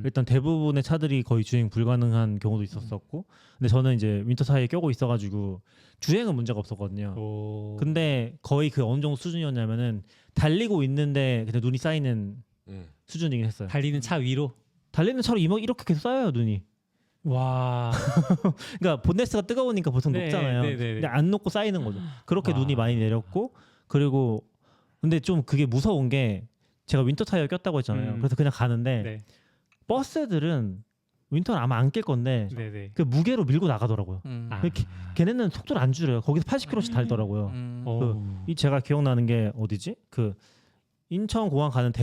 일단 대부분의 차들이 거의 주행 불가능한 경우도 있었었고, 근데 저는 이제 윈터 타이에 껴고 있어가지고 주행은 문제가 없었거든요. 오. 근데 거의 그 어느 정도 수준이었냐면은 달리고 있는데 그냥 눈이 쌓이는 수준이긴 했어요. 달리는 차 위로. 달리는 차로 이렇게 계속 쌓여요 눈이. 와. 그러니까 본네스가 뜨거우니까 보통 네, 녹잖아요. 네, 네, 네. 근데 안 녹고 쌓이는 거죠. 그렇게 와. 눈이 많이 내렸고, 그리고 근데 좀 그게 무서운 게 제가 윈터 타이어 꼈다고 했잖아요. 그래서 그냥 가는데 네. 버스들은 윈터는 아마 안 낄 건데 네네. 그 무게로 밀고 나가더라고요. 아. 걔네는 속도를 안 줄여요. 거기서 80km씩 달더라고요. 오. 이 제가 기억나는 게 어디지? 그 인천 공항 가는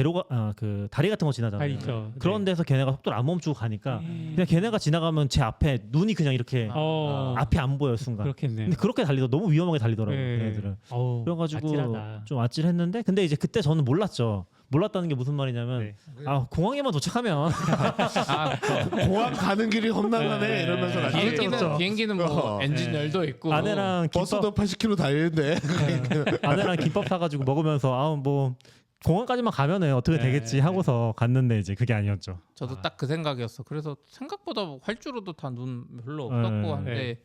그 다리 같은 거 지나잖아요. 있죠. 그런 데서 걔네가 속도를 안 멈추고 가니까 그냥 걔네가 지나가면 제 앞에 눈이 그냥 이렇게 앞이 안 보여요 순간. 그렇겠네요. 근데 그렇게 달리다 너무 위험하게 달리더라고요. 네. 걔네들은. 어우, 그래가지고 아찔하다. 좀 아찔했는데, 근데 이제 그때 저는 몰랐죠. 몰랐다는 게 무슨 말이냐면 네. 공항에만 도착하면 공항 가는 길이 험난하네 네. 이러면서 나중에 비행기는 뭐 엔진 열도 있고 아내랑 버스도 80km 달리는데 아내랑 김밥 사가지고 먹으면서 뭐 공항까지만 가면은 어떻게 네. 되겠지 하고서 갔는데 이제 그게 아니었죠. 저도 딱 그 생각이었어. 그래서 생각보다 활주로도 다 눈 별로 없었고 한데 네.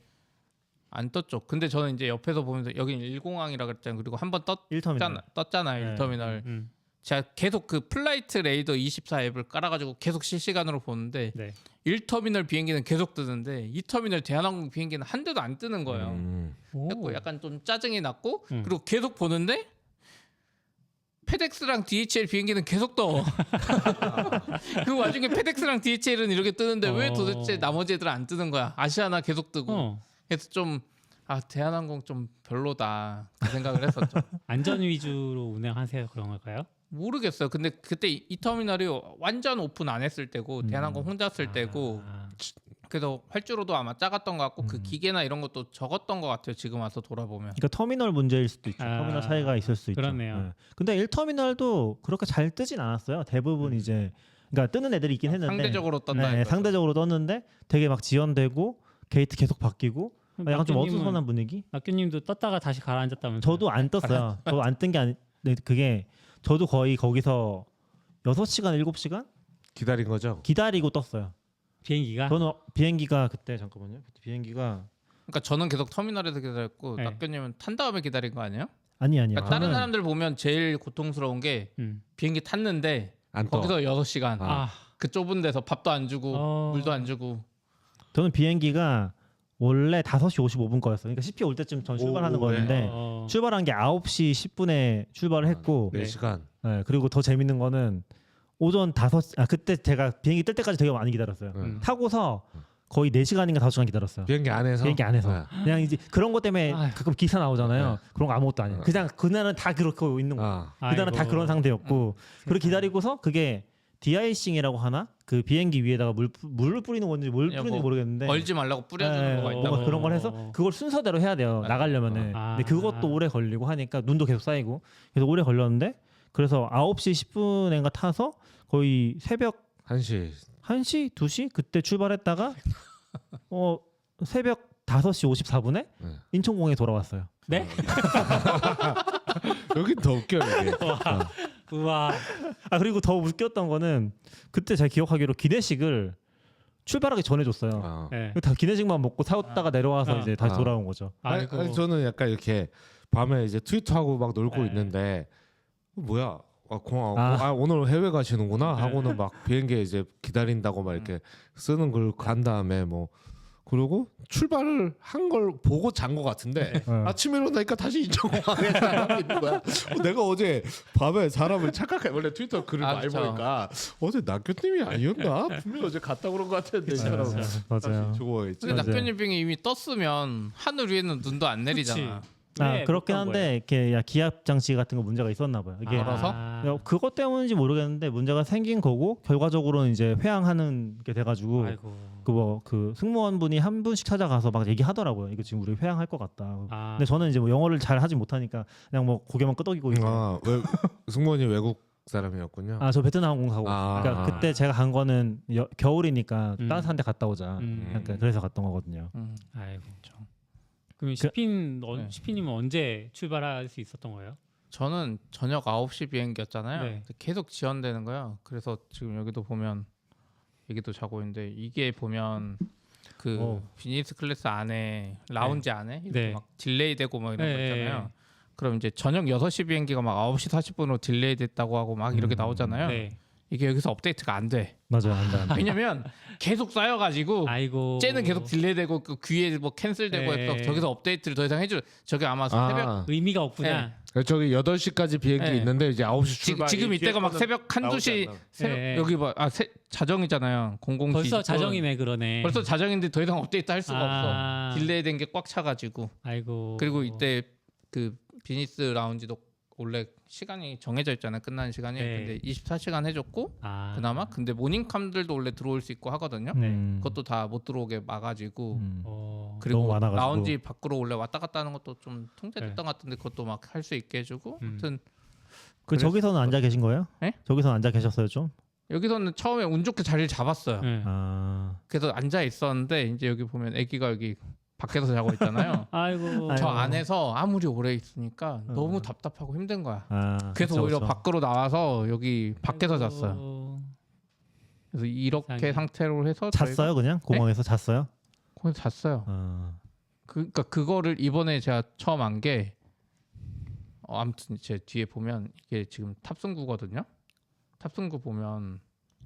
안 떴죠. 근데 저는 이제 옆에서 보면서 여긴 1공항이라 그랬잖아요. 그리고 한번 1터미널. 떴잖아요. 네. 1터미널. 제가 계속 그 플라이트 레이더 24 앱을 깔아가지고 계속 실시간으로 보는데 네. 1터미널 비행기는 계속 뜨는데 2터미널 대한항공 비행기는 한 대도 안 뜨는 거예요. 그래서 약간 좀 짜증이 났고 그리고 계속 보는데 페덱스랑 DHL 비행기는 계속 떠. 그 와중에 페덱스랑 DHL은 이렇게 뜨는데 왜 도대체 나머지 애들은 안 뜨는 거야? 아시아나 계속 뜨고. 그래서 좀 대한항공 좀 별로다 그 생각을 했었죠. 안전 위주로 운행하세요 그런 걸까요? 모르겠어요. 근데 그때 이 터미널이 완전 오픈 안 했을 때고 대한항공 혼자 쓸 때고 그래서 활주로도 아마 작았던 것 같고 그 기계나 이런 것도 적었던 것 같아요. 지금 와서 돌아보면. 그러니까 터미널 문제일 수도 있죠. 터미널 차이가 있을 수 있죠. 그렇네요. 네. 근데 1터미널도 그렇게 잘 뜨진 않았어요. 대부분 이제 그러니까 뜨는 애들이 있긴 했는데 상대적으로 떴다. 네, 상대적으로 떴는데 되게 막 지연되고 게이트 계속 바뀌고 약간 좀 어수선한 분위기. 낙규님도 떴다가 다시 가라앉았다면서요? 저도 안 떴어요. 저도 안 뜬 게 아니. 네, 그게 저도 거의 거기서 6시간 7시간 기다린 거죠. 기다리고 떴어요. 비행기가? 저는 비행기가 그때 잠깐만요. 그때 비행기가 그러니까 저는 계속 터미널에서 기다렸고 네. 낙교님은 탄 다음에 기다린 거 아니에요? 아니요. 그러니까 다른 저는 사람들 보면 제일 고통스러운 게 비행기 탔는데 안 떠. 거기서 6시간 그 좁은 데서 밥도 안 주고 물도 안 주고. 저는 비행기가 원래 5시 55분 거였어요. 그러니까 CP 올 때쯤 전 출발하는 거였는데 출발한 게 9시 10분에 출발을 했고 4시간. 네, 그리고 더 재밌는 거는 오전 5시 그때 제가 비행기 뜰 때까지 되게 많이 기다렸어요. 타고서 거의 4시간인가 5시간 기다렸어요. 비행기 안에서. 비행기 안에서. 네. 그냥 이제 그런 것 때문에 아유. 가끔 기사 나오잖아요. 네. 그런 거 아무것도 아니에요. 그냥 그날은 다 그렇게 있는 거예요. 그날은 다 아이고. 그런 상태였고 그렇게 기다리고서 그게 디아이싱이라고 하나? 그 비행기 위에다가 물을 뿌리는 건지 뭘 뿌리는지 뭐 모르겠는데 얼지 말라고 뿌려주는 네, 거가 뭔가 있다고. 그런 걸 해서 그걸 순서대로 해야 돼요. 나가려면은. 아. 근데 그것도 오래 걸리고 하니까 눈도 계속 쌓이고 그래서 오래 걸렸는데 그래서 9시 10분인가 타서 거의 새벽 1시 1시, 2시 그때 출발했다가 새벽 5시 54분에 네. 인천공항에 돌아왔어요. 네? 여긴 더 웃겨 이게. 우와. 그리고 더 웃겼던 거는 그때 제가 기억하기로 기내식을 출발하기 전에 줬어요. 아. 네. 다 기내식만 먹고 사왔다가 내려와서 이제 다시 아. 돌아온 거죠. 아이고. 아니, 저는 약간 이렇게 밤에 이제 트위터하고 막 놀고 네. 있는데 뭐야? 공항 아. 오늘 해외 가시는구나 네. 하고는 막 비행기에 이제 기다린다고 막 이렇게 쓰는 걸 간 다음에 뭐 그리고 출발을 한 걸 보고 잔 것 같은데 네. 아침에 일어나니까 다시 인천공항에 사람이 있는 거야. 내가 어제 밤에 사람을 착각해 원래 트위터 글을 많이 그쵸. 보니까 어제 낙교님이 아니었나 분명 어제 갔다 그런 것 같은데 이 사람 맞아요. 죽어있지. 근데 맞아요. 낙변유빙이 이미 떴으면 하늘 위에는 눈도 안 내리잖아. 왜 그렇긴 못한 한데 이렇게 기압 장치 같은 거 문제가 있었나 봐요. 이게 알아서? 그것 때문인지 모르겠는데 문제가 생긴 거고 결과적으로는 이제 회항하는 게 돼가지고 아이고. 그 승무원분이 한 분씩 찾아가서 막 얘기하더라고요. 이거 지금 우리 회항할 것 같다. 아. 근데 저는 이제 뭐 영어를 잘 하지 못하니까 그냥 뭐 고개만 끄덕이고 있어요. 승무원이 외국 사람이었군요. 저 베트남 항공 가고. 아. 그러니까 그때 제가 간 거는 겨울이니까 음. 따뜻한 데 갔다 오자. 약간 그래서 갔던 거거든요. 아이고. 그럼 네. 시피님은 언제 출발할 수 있었던 거예요? 저는 저녁 9시 비행기였잖아요. 네. 계속 지연되는 거예요. 그래서 지금 여기도 보면 여기도 자고 있는데 이게 보면 그 비즈니스 클래스 안에 라운지 안에 이렇게 네. 막 딜레이 되고 막 이런 거 네. 있잖아요. 그럼 이제 저녁 6시 비행기가 막 9시 40분으로 딜레이 됐다고 하고 막 이렇게 나오잖아요. 네. 이게 여기서 업데이트가 안 돼. 맞아요. 안 돼. 왜냐면 계속 쌓여가지고 아이고. 쟤는 계속 딜레이되고 그 귀에 뭐 캔슬되고 네. 해서 저기서 업데이트를 더 이상 해줄 저게 아마 새벽 의미가 없구나. 저기 8시까지 비행기 네. 있는데 이제 9시 출발. 지금 이때가 막 새벽 한두 시 새벽 네. 여기 봐 자정이잖아요. 00 벌써 자정이네 그러네. 벌써 자정인데 더 이상 업데이트 할 수가 아. 없어. 딜레이 된 게 꽉 차가지고. 아이고. 그리고 이때 그 비즈니스 라운지도 원래 시간이 정해져 있잖아요. 끝나는 시간이. 네. 근데 24시간 해줬고 아. 그나마 근데 모닝캄들도 원래 들어올 수 있고 하거든요. 그것도 다 못 들어오게 막아지고. 그리고 너무 많아가지고. 라운지 밖으로 원래 왔다 갔다 하는 것도 좀 통제됐던 네. 것 같은데 그것도 막 할 수 있게 해주고. 아무튼 저기서는 앉아 계신 거예요? 네? 저기서는 앉아 계셨어요 좀? 여기서는 처음에 운 좋게 자리를 잡았어요. 네. 그래서 앉아 있었는데 이제 여기 보면 아기가 여기 밖에서 자고 있잖아요. 아이고. 저 안에서 아무리 오래 있으니까 너무 답답하고 힘든 거야. 그래서 그쵸, 오히려 그쵸. 밖으로 나와서 여기 밖에서 아이고. 잤어요. 그래서 이렇게 세상에. 상태로 해서 잤어요 그냥 공항에서 잤어요? 거기서 잤어요. 그러니까 그거를 이번에 제가 처음 안 게 아무튼 제 뒤에 보면 이게 지금 탑승구거든요. 탑승구 보면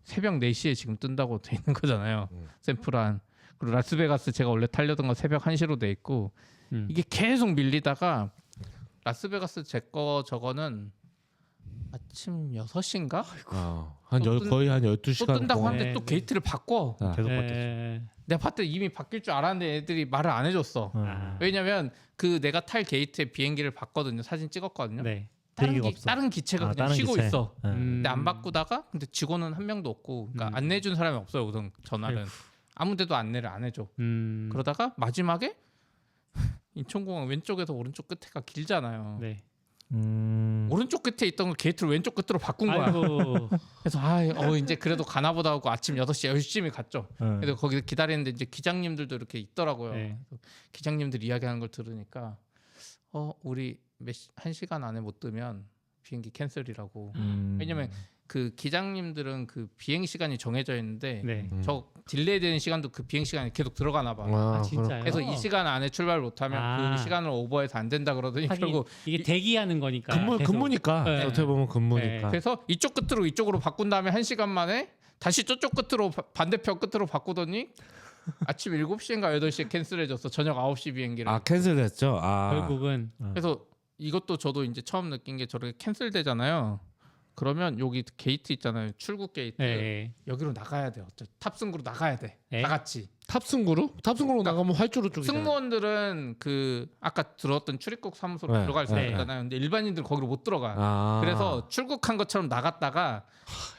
새벽 4시에 지금 뜬다고 돼 있는 거잖아요. 샌프란. 그리고 라스베가스 제가 원래 타려던 건 새벽 1시로 돼 있고 이게 계속 밀리다가 라스베가스 제 거 저거는 아침 6시인가? 거의 한 또 12시간 뜬다고 하는데 네, 또 네. 게이트를 바꿔. 계속 바뀌었어. 내가 봤을 때 이미 바뀔 줄 알았는데 애들이 말을 안 해줬어. 아. 왜냐면 그 내가 탈 게이트에 비행기를 봤거든요. 사진 찍었거든요. 네. 비행기가 없어. 다른 기체가 그냥 다른 쉬고 기체. 있어. 네. 근데 안 바꾸다가 근데 직원은 한 명도 없고 그러니까 안내해준 사람이 없어요. 우선 전화는 아무데도 안내를 안 해줘. 그러다가 마지막에 인천공항 왼쪽에서 오른쪽 끝에가 길잖아요. 네. 오른쪽 끝에 있던 걸 게이트를 왼쪽 끝으로 바꾼 거야. 아이고. 그래서 이제 그래도 가나보다 하고 아침 6시에 열심히 갔죠. 네. 그래서 거기 기다리는데 이제 기장님들도 이렇게 있더라고요. 네. 그래서 기장님들 이야기하는 걸 들으니까 우리 1시간 안에 못 뜨면 비행기 캔슬이라고. 왜냐면 그 기장님들은 그 비행 시간이 정해져 있는데 네. 저 딜레이 되는 시간도 그 비행 시간이 계속 들어가나 봐. 아, 진짜요? 그래서 이 시간 안에 출발 못하면 아. 그 시간을 오버해서 안 된다 그러더니 하긴 결국 이게 대기하는 거니까. 계속. 근무니까 네. 어떻게 보면 근무니까. 네. 그래서 이쪽 끝으로 이쪽으로 바꾼 다음에 1시간 만에 다시 저쪽 끝으로 반대편 끝으로 바꾸더니 아침 7시인가 8시에 캔슬해졌어. 저녁 9시 비행기를. 캔슬했죠. 결국은 그래서 이것도 저도 이제 처음 느낀 게 저렇게 캔슬되잖아요. 그러면 여기 게이트 있잖아요. 출국 게이트. 네. 여기로 나가야 돼. 탑승구로 나가야 돼. 네. 다 같이. 탑승구로 나가면 활주로 쪽이잖아요. 승무원들은 그 아까 들었던 출입국 사무소로 네, 들어갈 수 네. 있잖아요. 근데 일반인들 거기로 못 들어가. 그래서 출국한 것처럼 나갔다가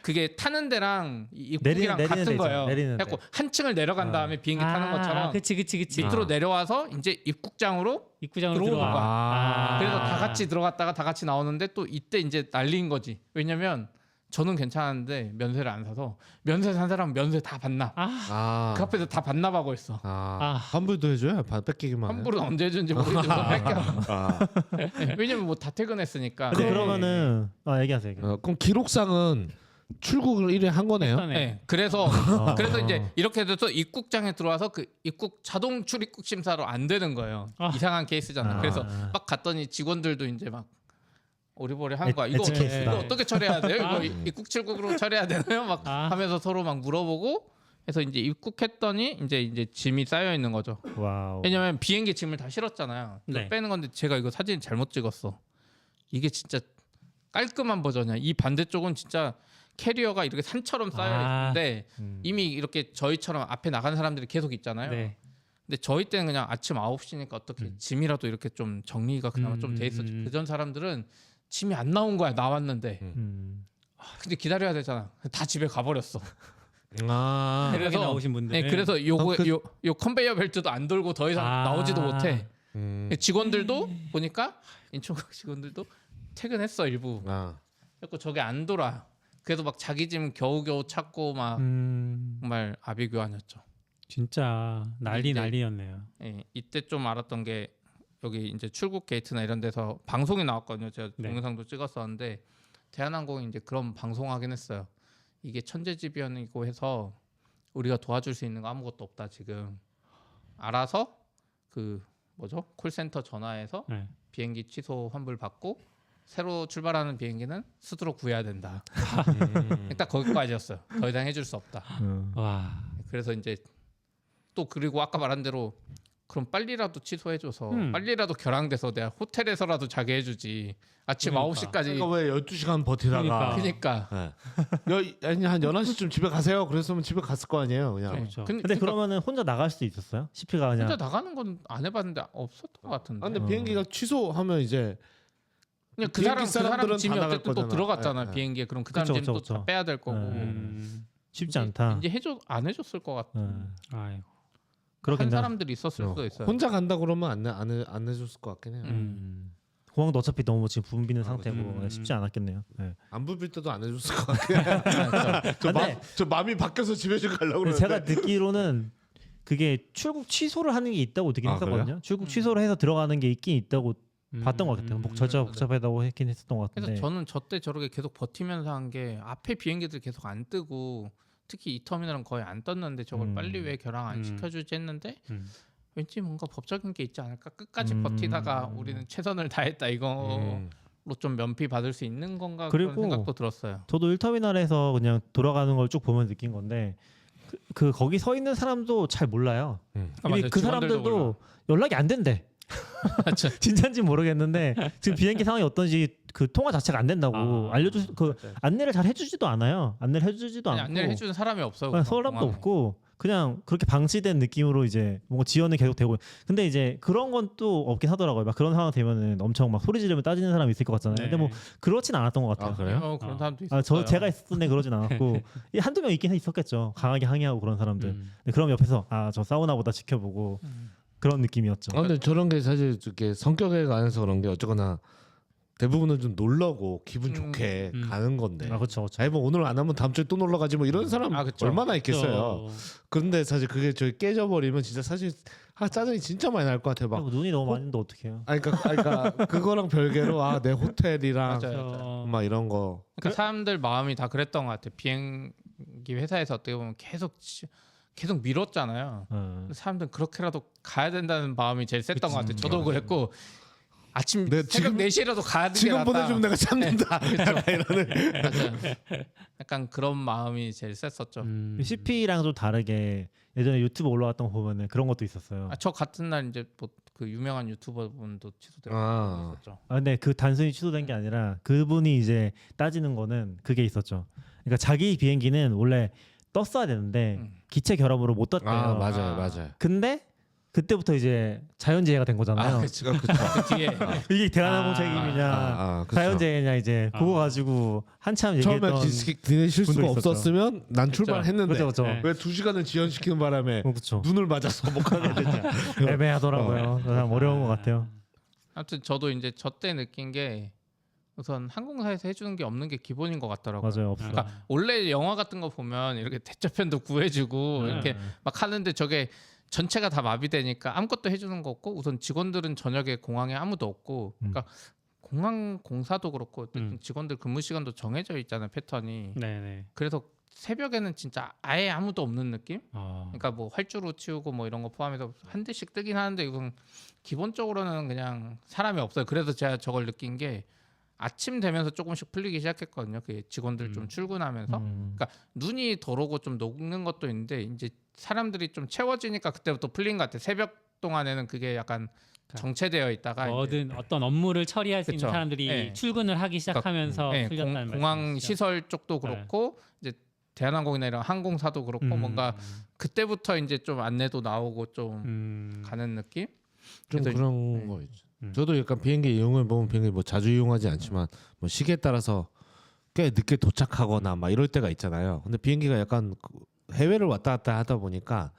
그게 타는 데랑 입국이랑 내리는 같은 데 거예요. 있잖아, 내리는 데. 그래갖고 한 층을 내려간 다음에 비행기 타는 것처럼 그치. 밑으로 내려와서 이제 입국장으로 입구장으로 들어오는 들어와. 거야. 아. 그래서 다 같이 들어갔다가 다 같이 나오는데 또 이때 이제 난리인 거지. 왜냐면 저는 괜찮은데 면세를 안 사서 면세 산 사람은 면세 다 반납. 아, 그 앞에서 다 반납하고 있어. 환불도 해줘요. 뺏기기만. 해. 환불은 언제 해준지 모르겠지만 뺏겨. 아, 왜냐면 뭐 다 퇴근했으니까. 근데 네. 그러면은 얘기하세요. 그럼 기록상은 출국을 1회 한 거네요. 네. 그래서 이제 이렇게 돼서 입국장에 들어와서 그 입국 자동 출입국 심사로 안 되는 거예요. 이상한 케이스잖아. 그래서 막 갔더니 직원들도 이제 막 오리버리 하는 거야. 이거 어떻게 처리해야 돼요? 이거 입국 출국으로 처리해야 되나요? 막 하면서 서로 막 물어보고 해서 이제 입국했더니 이제 짐이 쌓여 있는 거죠. 와우. 왜냐면 비행기 짐을 다 실었잖아요. 이거 네. 빼는 건데 제가 이거 사진 잘못 찍었어. 이게 진짜 깔끔한 버전이야. 이 반대쪽은 진짜 캐리어가 이렇게 산처럼 쌓여 있는데 이미 이렇게 저희처럼 앞에 나가는 사람들이 계속 있잖아요. 네. 근데 저희 때는 그냥 아침 9시니까 어떻게 짐이라도 이렇게 좀 정리가 그나마 좀 돼 있었지. 그전 사람들은 짐이 안 나온 거야. 나왔는데. 근데 기다려야 되잖아. 다 집에 가버렸어. 그래서 나오신 분들. 네, 그래서 요 컨베이어 벨트도 안 돌고 더 이상 나오지도 못해. 직원들도 보니까 인천공 직원들도 퇴근했어 일부. 그래서 저게 안 돌아. 그래서 막 자기 짐 겨우겨우 찾고 막 정말 아비규환이었죠. 진짜 난리였네요. 예, 이때 좀 알았던 게 여기 이제 출국 게이트나 이런 데서 방송이 나왔거든요. 제가 동영상도 찍었었는데 대한항공이 이제 그런 방송하긴 했어요. 이게 천재지변이고 해서 우리가 도와줄 수 있는 거 아무것도 없다 지금. 알아서 그 뭐죠? 콜센터 전화해서 네. 비행기 취소 환불 받고 새로 출발하는 비행기는 스스로 구해야 된다. 딱 거기까지였어요. 더 이상 해줄 수 없다. 와. 그래서 이제 또 그리고 아까 말한 대로 그럼 빨리라도 취소해줘서 빨리라도 결항돼서 내가 호텔에서라도 자게 해주지. 아침 그러니까. 9시까지. 그러니까 왜 12시간 버티다가 그러니까. 아니 한 11시쯤 집에 가세요. 그랬으면 집에 갔을 거 아니에요. 그냥. 그렇죠. 근데 그러면은 혼자 나갈 수도 있었어요? CP가 그냥 혼자 나가는 건 안 해봤는데 없었던 것 같은데. 아, 근데 비행기가 취소하면 이제 그냥 그 비행기 사람 사람들은 짐이 다 나갈 어쨌든 또 거잖아. 들어갔잖아 네, 네. 비행기에. 그럼 그 사람 그쵸, 짐도 그쵸, 다 그쵸. 빼야 될 거고. 쉽지 않다. 이제 안 해줬을 것 같아. 아이고. 그렇긴 한 다. 사람들이 있었을 수도 있어요. 혼자 간다 그러면 안 해줬을 것 같긴 해요. 공항도 어차피 너무 지금 붐비는 아, 상태고 쉽지 않았겠네요. 네. 안 부빌 때도 안 해줬을 것 같아요. 근데 저 마음이 바뀌어서 집에 좀 가려고 그러는데. 제가 듣기로는 그게 출국 취소를 하는 게 있다고 듣긴 아, 했었거든요. 그래요? 출국 취소를 해서 들어가는 게 있긴 있다고 봤던 것 같아요. 절차가 복잡하다고 했긴 했었던 것 그래서 같은데. 저는 저때 저렇게 계속 버티면서 한 게 앞에 비행기들 계속 안 뜨고 특히 이 터미널은 거의 안 떴는데 저걸 빨리 왜 결항 안 시켜주지 했는데 왠지 뭔가 법적인 게 있지 않을까. 끝까지 버티다가 우리는 최선을 다했다 이거로 좀 면피 받을 수 있는 건가 그런 그리고 생각도 들었어요. 저도 1터미널에서 그냥 돌아가는 걸 쭉 보면 느낀 건데 그 거기 서 있는 사람도 잘 몰라요. 이미 맞아요. 그 직원들도 사람들도 연락이 안 된대. 맞죠. 진짜인지 모르겠는데 지금 비행기 상황이 어떤지 그 통화 자체가 안 된다고 그 안내를 잘 해주지도 않아요. 안내를 해주지도 아니, 않고 안내를 해주는 사람이 없어요. 사람도 공항에. 없고 그냥 그렇게 방치된 느낌으로 이제 뭔가 지연은 계속 되고. 근데 이제 그런 건 또 없긴 하더라고요. 막 그런 상황 되면은 엄청 막 소리 지르면 따지는 사람이 있을 것 같잖아요. 근데 뭐 그렇진 않았던 것 같아요. 아, 그래요? 그런 사람도 있어요. 제가 있었던 데 그러진 않았고 한두 명 있긴 있었겠죠. 강하게 항의하고 그런 사람들. 근데 그럼 옆에서 저 싸우나보다 지켜보고 그런 느낌이었죠. 아, 근데 저런 게 사실 이렇게 성격에 관해서 그런 게 어쨌거나 대부분은 좀 놀라고 기분 좋게 가는 건데. 그렇죠. 아니 뭐 오늘 안 하면 다음 주에 또 놀러 가지 뭐 이런 사람 그쵸. 얼마나 있겠어요. 그런데 사실 그게 저기 깨져버리면 진짜 사실 짜증이 진짜 많이 날 것 같아요. 막 눈이 너무 많이 있는데 어떡해요. 그러니까 그거랑 별개로 내 호텔이랑 맞아요. 막 이런 거. 그러니까 사람들 마음이 다 그랬던 것 같아요. 비행기 회사에서 어떻게 보면 계속 밀었잖아요. 사람들은 그렇게라도 가야 된다는 마음이 제일 셌던 것 같아요. 저도 그랬고 아침 네, 새벽 지금- 4시라도 가야 되는 게 지금 낫다. 보내주면 내가 참는다. 약간 이러는. 맞아요. 약간 그런 마음이 제일 셌었죠. CP랑 좀 다르게 예전에 유튜브 올라왔던 거 보면은 그런 것도 있었어요. 저 같은 날 이제 뭐 그 유명한 유튜버 분도 취소되고 있었죠. 근데 그 단순히 취소된 게 아니라 그분이 이제 따지는 거는 그게 있었죠. 그러니까 자기 비행기는 원래 떴어야 되는데 기체 결함으로 못 떴대요. 맞아요. 근데 그때부터 이제 자연재해가 된 거잖아요. 그쵸. 그 뒤에 이게 대한항공 책임이냐 그쵸. 자연재해냐 이제 그거 가지고 한참 처음에 얘기했던 니네 실수가 분도 있었죠. 없었으면 난 출발했는데 그렇죠. 왜 2시간을 지연시키는 바람에 그렇죠. 눈을 맞아서 못 가게 됐냐. 애매하더라고요. 참 어려운 것 같아요. 아무튼 저도 이제 저 때 느낀 게 우선 항공사에서 해주는 게 없는 게 기본인 것 같더라고요. 맞아요. 없어요. 그러니까 원래 영화 같은 거 보면 이렇게 대처편도 구해주고 이렇게 막 하는데 저게 전체가 다 마비되니까 아무것도 해주는 거 없고 우선 직원들은 저녁에 공항에 아무도 없고 그러니까 공항 공사도 그렇고 어쨌든 직원들 근무 시간도 정해져 있잖아요 패턴이. 네네. 그래서 새벽에는 진짜 아예 아무도 없는 느낌? 어. 그러니까 뭐 활주로 치우고 뭐 이런 거 포함해서 한 대씩 뜨긴 하는데 이건 기본적으로는 그냥 사람이 없어요. 그래서 제가 저걸 느낀 게 아침 되면서 조금씩 풀리기 시작했거든요. 그 직원들 좀 출근하면서. 그러니까 눈이 덜 오고 좀 녹는 것도 있는데 이제 사람들이 좀 채워지니까 그때부터 풀린 것 같아요. 새벽 동안에는 그게 약간 정체되어 있다가 이제 어떤 업무를 처리할 수 있는 그쵸. 사람들이 네. 출근을 하기 시작하면서 네, 풀렸다는 공항 말씀이시죠? 시설 쪽도 그렇고 이제 대한항공이나 이런 항공사도 그렇고 뭔가 그때부터 이제 좀 안내도 나오고 좀 가는 느낌? 좀 그래서 그런 거 있죠. 저도 약간 비행기 이용을 보면 비행기 뭐 자주 이용하지 않지만 뭐 시기에 따라서 꽤 늦게 도착하거나 막 이럴 때가 있잖아요. 근데 비행기가 약간 해외를 왔다 갔다 하다 보니까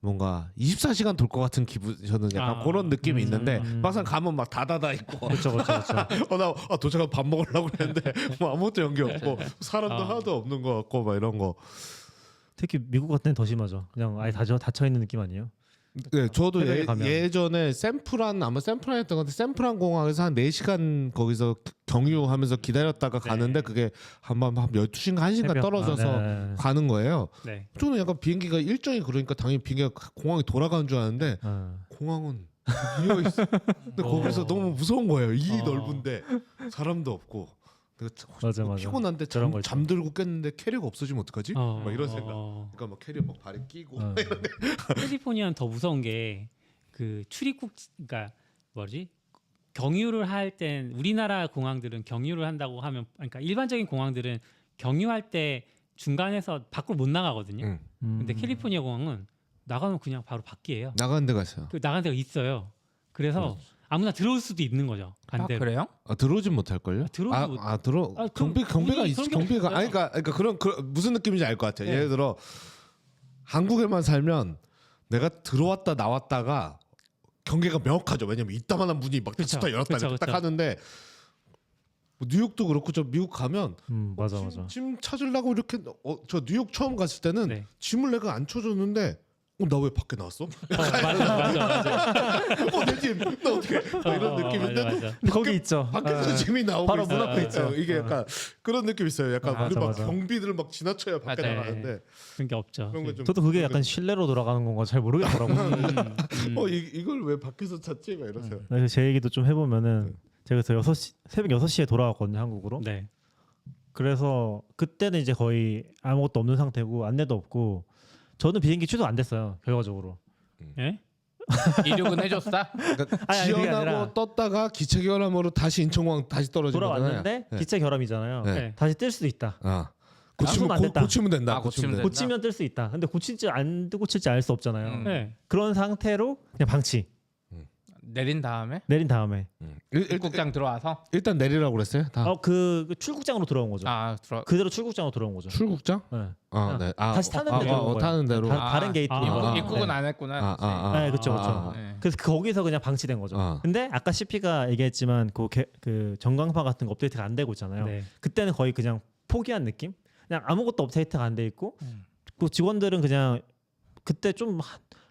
뭔가 24시간 돌 것 같은 기분 저는 약간 그런 느낌이 있는데 막상 가면 막 닫아다 있고 그렇죠, 그렇죠. 나 도착하면 밥 먹으려고 했는데 뭐 아무것도 연기 없고 사람도 하나도 없는 것 같고 막 이런 거. 특히 미국 같은 데는 더 심하죠. 그냥 아예 닫혀 있는 느낌 아니에요? 네, 저도 해외에 가면. 예전에 샌프란이었던 것 같은데 샌프란 공항에서 한 4시간 거기서 경유하면서 기다렸다가 가는데 그게 한 12시간 1시간 새벽. 떨어져서 네. 가는 거예요. 네. 저는 약간 비행기가 일정이 그러니까 당연히 비행기가 공항이 돌아가는 줄 알았는데 어. 공항은 비어 있어. 근데 거기서 너무 무서운 거예요. 이 넓은데 사람도 없고. 내가 맞아. 피곤한데 저런 거 있죠. 잠들고 깼는데 캐리어가 없어지면 어떡하지? 막 이런 생각. 어. 그러니까 막 캐리어 막 발에 끼고 캘리포니아는 더 무서운 게 그 출입국 그러니까 뭐지 경유를 할 땐 우리나라 공항들은 경유를 한다고 하면 그러니까 일반적인 공항들은 경유할 때 중간에서 밖으로 못 나가거든요. 근데 캘리포니아 공항은 나가면 그냥 바로 밖이에요. 나가는 데가 있어요. 그 나간 데가 있어요. 그래서 아무나 들어올 수도 있는 거죠. 아, 반대로. 그래요? 들어오진 못할 걸요? 들어오지 못- 그럼 경비가 운이 있어. 그런 게 경비가 없어요. 그러니까 그런 무슨 느낌인지 알 것 같아요. 네. 예를 들어 한국에만 살면 내가 들어왔다 나왔다가 경계가 명확하죠. 왜냐면 이따만한 문이 막 그쵸. 닫혔다 열었다 그쵸, 이렇게 딱 그쵸. 하는데 뭐 뉴욕도 그렇고 저 미국 가면 맞아. 짐 찾으려고 이렇게 저 뉴욕 처음 갔을 때는 네. 짐을 내가 안 쳐줬는데 나 왜 밖에 나왔어? 맞아. 내 짐, 나 어떻게 이런 느낌인데 맞아. 거기 있죠. 밖에서 짐이 나오고 바로 있어요. 문 앞에 있죠. 이게 약간 그런 느낌 있어요. 약간 우리 맞아, 막 맞아. 경비들 막 지나쳐야 밖에 맞아요. 나가는데 그런 게 없죠. 그런 거좀 저도 그게 약간 실내로 돌아가는 건가 잘 모르겠더라고요. 이걸 왜 밖에서 찾지? 막 이러세요. 그래서 제 얘기도 좀 해보면은 제가 그래서 새벽 6시에 돌아왔거든요 한국으로. 네. 그래서 그때는 이제 거의 아무것도 없는 상태고 안내도 없고 저는 비행기 취소 안 됐어요 결과적으로. 예? 이륙은 해줬다? 그러니까 아니, 그게 지연하고 아니라- 떴다가 기체 결함으로 다시 인천공항 다시 떨어진 거잖아요. 돌아왔는데 네. 기체 결함이잖아요. 네. 다시 뜰 수도 있다. 고치면 안 됐다. 고치면 된다. 아, 고치면 된다. 고치면 뜰 수 있다. 근데 고칠지 안 고칠지 알 수 없잖아요. 네. 그런 상태로 그냥 방치 내린 다음에 내린 다음에 입국장 들어와서 일단 내리라고 그랬어요. 다 그 출국장으로 들어온 거죠. 들어 그대로 출국장으로 들어온 거죠. 출국장? 네. 네. 다시 타는 데로 들어온 거예요. 타는 대로. 다른 게이트로. 입국은 네. 안 했구나. 네, 그쵸. 네. 그래서 거기서 그냥 방치된 거죠. 근데 아까 CP가 얘기했지만 그 전광판 같은 거 업데이트가 안 되고 있잖아요. 네. 그때는 거의 그냥 포기한 느낌? 그냥 아무것도 업데이트가 안 돼 있고 그 직원들은 그냥 그때 좀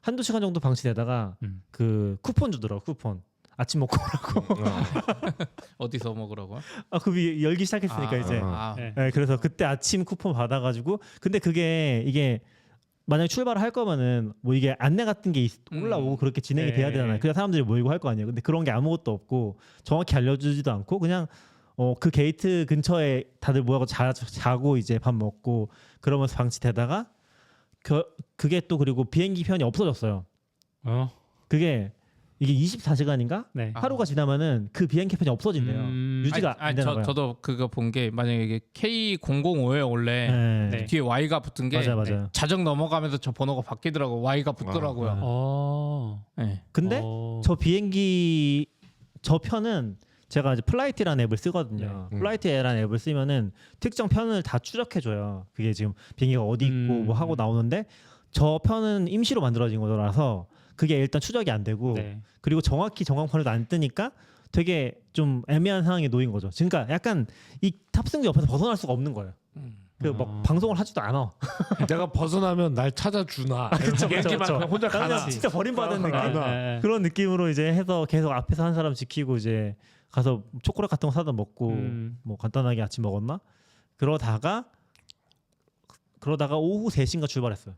한두 시간 정도 방치되다가 그 쿠폰 주더라고. 쿠폰. 아침 먹고 오라고. 어디서 먹으라고? 그 열기 시작했으니까 이제. 네. 네, 그래서 그때 아침 쿠폰 받아가지고 근데 이게 만약에 출발을 할 거면은 뭐 이게 안내 같은 게 올라오고 그렇게 진행이 네. 돼야 되잖아요. 그래야 사람들이 모이고 할 거 아니에요. 근데 그런 게 아무것도 없고 정확히 알려주지도 않고 그냥 그 게이트 근처에 다들 모여서 자고 이제 밥 먹고 그러면서 방치되다가 그게 또 그리고 비행기 편이 없어졌어요. 그게 이게 24시간인가? 네. 하루가 지나면은 그 비행기 편이 없어진대요. 유지가 안 되나 봐요. 저도 그거 본 게 만약에 이게 K005에 원래 네. 뒤에 Y가 붙은 게 맞아요. 자정 넘어가면서 저 번호가 바뀌더라고. Y가 붙더라고요. 네. 근데 저 비행기 저 편은 제가 이제 플라이트라는 앱을 쓰거든요. 플라이트라는 앱을 쓰면은 특정 편을 다 추적해 줘요. 그게 지금 비행기가 어디 있고 뭐 하고 나오는데 저 편은 임시로 만들어진 거라서 그게 일단 추적이 안 되고 네. 그리고 정확히 전광판에도 안 뜨니까 되게 좀 애매한 상황에 놓인 거죠. 그러니까 약간 이 탑승구 옆에서 벗어날 수가 없는 거예요. 그 막 방송을 하지도 않아. 내가 벗어나면 날 찾아주나. 그쵸, 비행기만 그쵸. 그냥 혼자 그냥 가나. 진짜 버림받은 느낌. 네. 그런 느낌으로 이제 해서 계속 앞에서 한 사람 지키고 이제 가서 초콜릿 같은 거 사다 먹고 뭐 간단하게 아침 먹었나? 그러다가 오후 3시인가 출발했어요.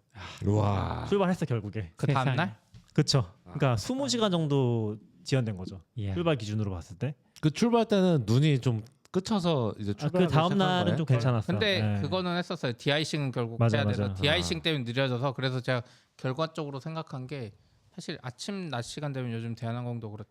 와. 출발했어 결국에. 그 다음 날? 그쵸. 그러니까 20시간 정도 지연된 거죠. 이야. 출발 기준으로 봤을 때. 그 출발 때는 눈이 좀 끝쳐서 이제 출발. 그 다음 날은 좀 괜찮았어요. 근데 네. 그거는 했었어요. 디아이싱은 결국 맞아, 해야 돼서 맞아. 디아이싱 때문에 느려져서 그래서 제가 결과적으로 생각한 게 사실 아침 낮 시간 되면 요즘 대한항공도 그렇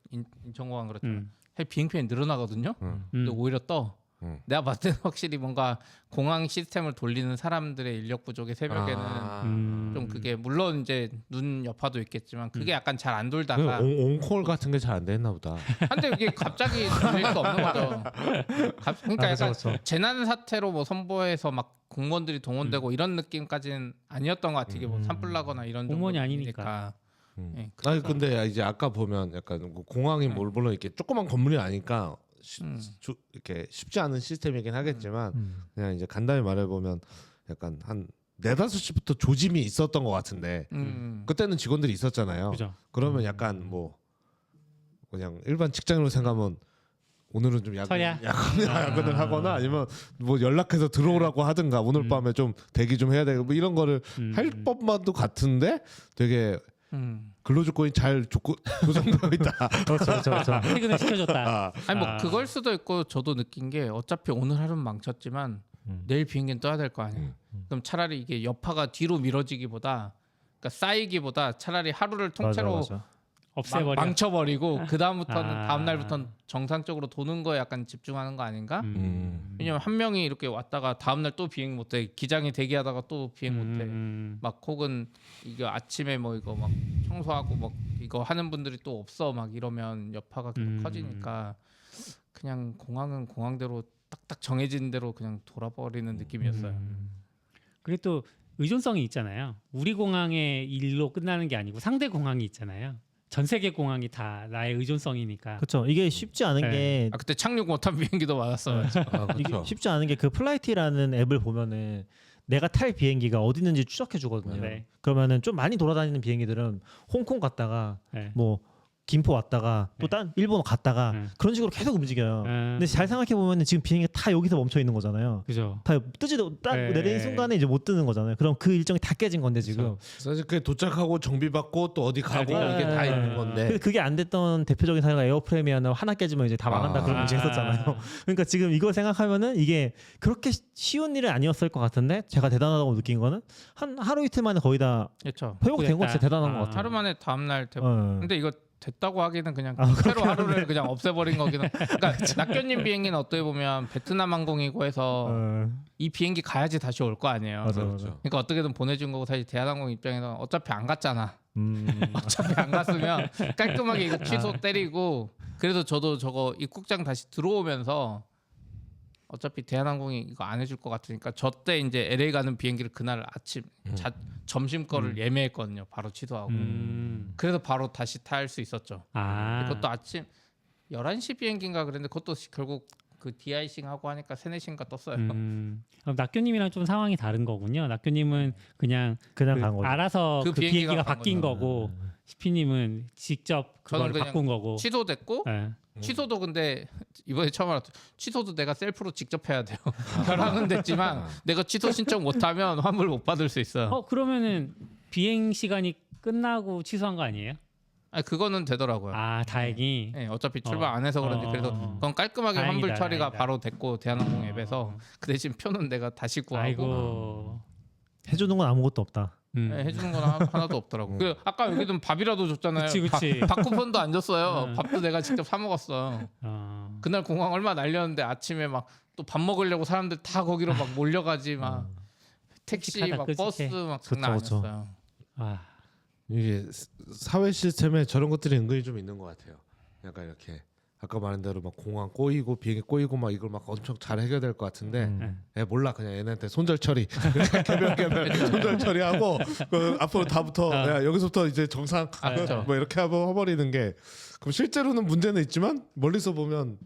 인천공항 그렇지만 비행편이 늘어나거든요. 근데 오히려 떠. 내가 봤을 때 확실히 뭔가 공항 시스템을 돌리는 사람들의 인력 부족이 새벽에는 좀 그게 물론 이제 눈 여파도 있겠지만 그게 약간 잘 안 돌다가 온콜 같은 게 잘 안 됐나 보다. 근데 이게 갑자기 돌릴 수 없는 거죠. 그러니까 약간 그렇죠. 재난 사태로 뭐 선보에서 막 공무원들이 동원되고 이런 느낌까지는 아니었던 것 같아요. 이게 뭐 산불 나거나 이런 공무원이 정도니까. 예, 아니 그래서- 근데 이제 아까 보면 약간 공항이 뭘 물론 이렇게 조그만 건물이 아니까 이렇게 쉽지 않은 시스템이긴 하겠지만 그냥 이제 간단히 말해 보면 약간 한 4-5시부터 조짐이 있었던 것 같은데 그때는 직원들이 있었잖아요. 그죠. 그러면 약간 뭐 그냥 일반 직장인으로 생각하면 오늘은 좀 서야? 야근을 하거나 아니면 뭐 연락해서 들어오라고 하든가 오늘 밤에 좀 대기 좀 해야 되고 뭐 이런 거를 할 법만도 같은데 되게 근로조건이 잘 조성되어 있다. 그렇죠. 퇴근을 시켜줬다. 아니 뭐 그걸 수도 있고 저도 느낀 게 어차피 오늘 하루는 망쳤지만 내일 비행기는 떠야 될 거 아니에요. 그럼 차라리 이게 여파가 뒤로 미뤄지기보다 그러니까 쌓이기보다 차라리 하루를 통째로 맞아. 없애버려. 망쳐버리고 그 다음부터는 아. 다음 날부터는 정상적으로 도는 거에 약간 집중하는 거 아닌가? 왜냐면 한 명이 이렇게 왔다가 다음 날 또 비행 못해 기장에 대기하다가 또 비행 못해 막 혹은 이거 아침에 뭐 이거 막 청소하고 막 이거 하는 분들이 또 없어 막 이러면 여파가 계속 커지니까 그냥 공항은 공항대로 딱딱 정해진 대로 그냥 돌아버리는 느낌이었어요. 그게 또 의존성이 있잖아요. 우리 공항의 일로 끝나는 게 아니고 상대 공항이 있잖아요. 전 세계 공항이 다 나의 의존성이니까. 그렇죠. 이게 쉽지 않은 네. 게 아 그때 착륙 못한 비행기도 많았어요. 이게 쉽지 않은 게 그 플라이티라는 앱을 보면은 내가 탈 비행기가 어디 있는지 추적해 주거든요. 네. 그러면은 좀 많이 돌아다니는 비행기들은 홍콩 갔다가 네. 뭐 김포 왔다가 또 딴 일본 갔다가 그런 식으로 계속 움직여요. 음. 근데 잘 생각해 보면은 지금 비행기 다 여기서 멈춰 있는 거잖아요. 그죠. 다 뜨지도 딱 네. 내리는 순간에 이제 못 뜨는 거잖아요. 그럼 그 일정이 다 깨진 건데 지금. 사실 그게 도착하고 정비받고 또 어디 가고 네. 이게 다 있는 근데 건데. 그게 안 됐던 대표적인 사례가 에어프레미어는 하나 깨지면 이제 다 망한다 그런 문제 있었잖아요. 그러니까 지금 이걸 생각하면은 이게 그렇게 쉬운 일은 아니었을 것 같은데 제가 대단하다고 느낀 거는 한 하루 이틀 만에 거의 다 그렇죠. 회복된 건 진짜 대단한 것 아. 같아요. 하루 만에 다음 날 어. 근데 이거 됐다고 하기는 그냥 아, 새로 하루를 그냥 없애버린 거기는. 그러니까 낙교님 비행기는 어떻게 보면 베트남 항공이고 해서 어, 이 비행기 가야지 다시 올 거 아니에요. 맞아, 그렇죠. 맞아. 그러니까 어떻게든 보내준 거고 사실 대한항공 입장에서 어차피 안 갔잖아. 음. 어차피 안 갔으면 깔끔하게 이거 취소 때리고 그래서 저도 저거 입국장 다시 들어오면서 어차피 대한항공이 이거 안 해줄 것 같으니까 저 때 이제 LA 가는 비행기를 그날 아침 점심 거를 예매했거든요. 바로 취소하고. 그래서 바로 다시 탈 수 있었죠. 아. 그것도 아침 11시 비행기인가 그랬는데 그것도 그결국 그 디아이싱 하고 하니까 3-4시인가 떴어요. 그럼 낙교님이랑 좀 상황이 다른 거군요. 낙교님은 그냥 그냥 그 간 거죠. 알아서 그 그 비행기가 비행기가 간 바뀐 거죠. 거고 시피님은 직접 저는 그걸 그냥 바꾼 거고. 취소됐고 네. 취소도 근데 이번에 처음 알았죠. 취소도 내가 셀프로 직접 해야 돼요. 결항은 됐지만 내가 취소 신청 못하면 환불 못 받을 수 있어요. 그러면은 비행 시간이 끝나고 취소한 거 아니에요? 아니 그거는 되더라고요. 아 다행히. 네, 어차피 출발 안 해서 그런지 그래도 그건 깔끔하게 다행이다, 환불 처리가 다행이다. 바로 됐고 대한항공 앱에서 그 대신 표는 내가 다시 구하고 아이고. 해주는 건 아무것도 없다. 네, 해주는 건 하나도 없더라고. 그 아까 여기든 밥이라도 줬잖아요. 그치. 밥 쿠폰도 안 줬어요. 밥도 내가 직접 사 먹었어. 그날 공항 얼마 날렸는데 아침에 막 또 밥 먹으려고 사람들 다 거기로 막 몰려가지 막 택시 끔찍하다, 막 끔찍해. 버스 막 장난 그쵸, 그쵸. 아니었어요. 아. 이게 사회 시스템에 저런 것들이 은근히 좀 있는 것 같아요. 약간 이렇게 아까 말한 대로 막 공항 꼬이고 비행기 꼬이고 막 이걸 막 엄청 잘 해결될 것 같은데 애 몰라 그냥 얘네한테 손절 처리 개별 손절 처리하고 그 앞으로 다부터 야, 여기서부터 이제 정상 그렇죠. 뭐 이렇게 하고 해버리는 게 그럼 실제로는 문제는 있지만 멀리서 보면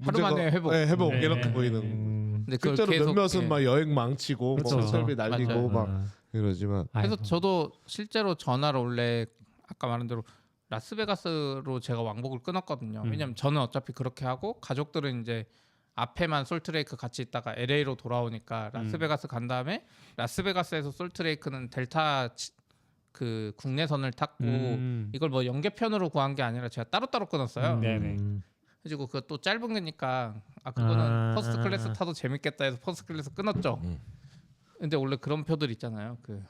하루 만에 회복. 네, 회복 네. 이렇게 보이는 근데 그걸 실제로 계속, 몇몇은 예. 막 여행 망치고 그렇죠. 뭐 설비 날리고 맞아요. 막 이러지만 그래서 아이고. 저도 실제로 전화를 원래 아까 말한 대로 라스베가스로 제가 왕복을 끊었거든요. 왜냐면 저는 어차피 그렇게 하고 가족들은 이제 앞에만 솔트레이크 같이 있다가 LA로 돌아오니까 라스베가스 간 다음에 라스베가스에서 솔트레이크는 델타 그 국내선을 탔고 이걸 뭐 연계편으로 구한 게 아니라 제가 따로따로 끊었어요. 네네. 그리고 그것도 짧은 거니까 그거는 아, 퍼스트 클래스 타도 재밌겠다 해서 퍼스트 클래스 끊었죠. 근데 원래 그런 표들 있잖아요. 그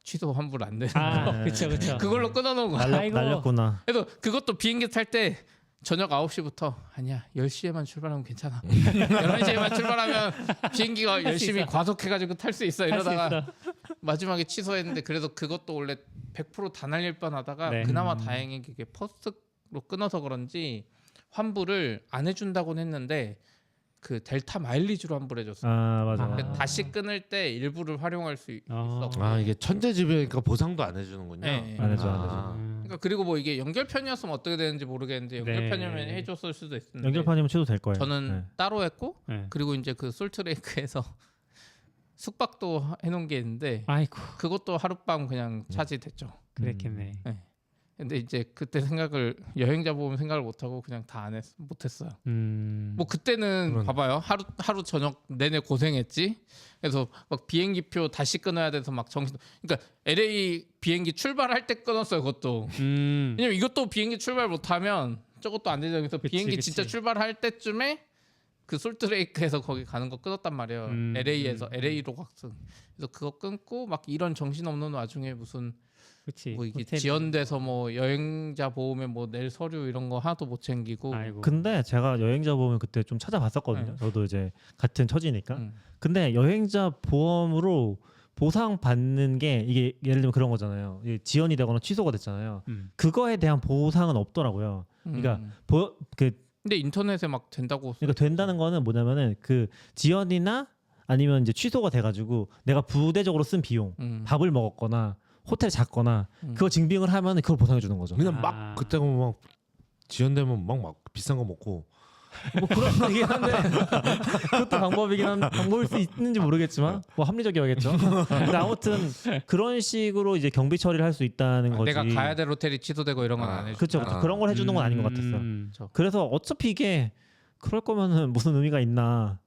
취소 환불 안 되는 거. 그렇죠, 그렇죠. 그걸로 끊어놓은 거야. 아이고. 날렸구나. 그래서 그것도 비행기 탈 때 저녁 9시부터 아니야 10시에만 출발하면 괜찮아. 11시에만 출발하면 비행기가 열심히 과속해가지고 탈 수 있어 이러다가 마지막에 취소했는데 그래서 그것도 원래 100% 다 날릴 뻔하다가 네. 그나마 다행인 게 퍼스트로 끊어서 그런지 환불을 안 해준다고는 했는데 그 델타 마일리지로 환불해줬어요. 아 맞아. 그러니까 다시 끊을 때 일부를 활용할 수 있어. 아 이게 천재지변이니까 보상도 안 해주는군요. 네. 안 해줘 안 해줘. 아. 그러니까 그리고 뭐 이게 연결편이었으면 어떻게 되는지 모르겠는데 연결편이면 네. 해줬을 수도 있는데 연결판이면 취소 될 거예요. 저는 네. 따로 했고 네. 그리고 이제 그 솔트레이크에서 숙박도 해놓은 게 있는데 아이고 그것도 하룻밤 그냥 차지됐죠. 그랬겠네. 근데 이제 그때 생각을 여행자 보험 생각을 못하고 그냥 다 안 못했어요. 뭐 그때는 그러네. 봐봐요. 하루 저녁 내내 고생했지. 그래서 막 비행기표 다시 끊어야 돼서 막 정신. 그러니까 LA 비행기 출발할 때 끊었어요. 그것도. 왜냐면 이것도 비행기 출발 못하면 저것도 안 되죠. 그래서 그치, 비행기 그치. 진짜 출발할 때쯤에 그 솔트레이크에서 거기 가는 거 끊었단 말이에요. LA에서 LA로 갔어. 그래서 그거 끊고 막 이런 정신없는 와중에 무슨 그렇지. 뭐 이게 지연돼서 뭐 여행자 보험에 뭐 낼 서류 이런 거 하나도 못 챙기고. 아이고. 근데 제가 여행자 보험을 그때 좀 찾아봤었거든요. 네. 저도 이제 같은 처지니까. 음. 근데 여행자 보험으로 보상 받는 게 이게 예를 들면 그런 거잖아요. 이게 지연이 되거나 취소가 됐잖아요. 그거에 대한 보상은 없더라고요. 그러니까 근데 인터넷에 막 된다고. 그러니까 된다는 거는 뭐냐면은 그 지연이나 아니면 이제 취소가 돼가지고 내가 부대적으로 쓴 비용, 밥을 먹었거나 호텔 잤거나 그거 증빙을 하면 그걸 보상해 주는 거죠. 그냥 막 그때 막 지연되면 막 비싼 거 먹고 뭐 그런 거긴 한데 그것도 방법일 수 있는지 모르겠지만 뭐 합리적이어야겠죠. 근데 아무튼 그런 식으로 이제 경비 처리를 할 수 있다는 거지. 내가 가야 될 호텔이 취소되고 이런 건 안 해줘. 그렇죠. 그런 걸 해주는 건 아닌 것 같았어요. 그래서 어차피 이게 그럴 거면은 무슨 의미가 있나.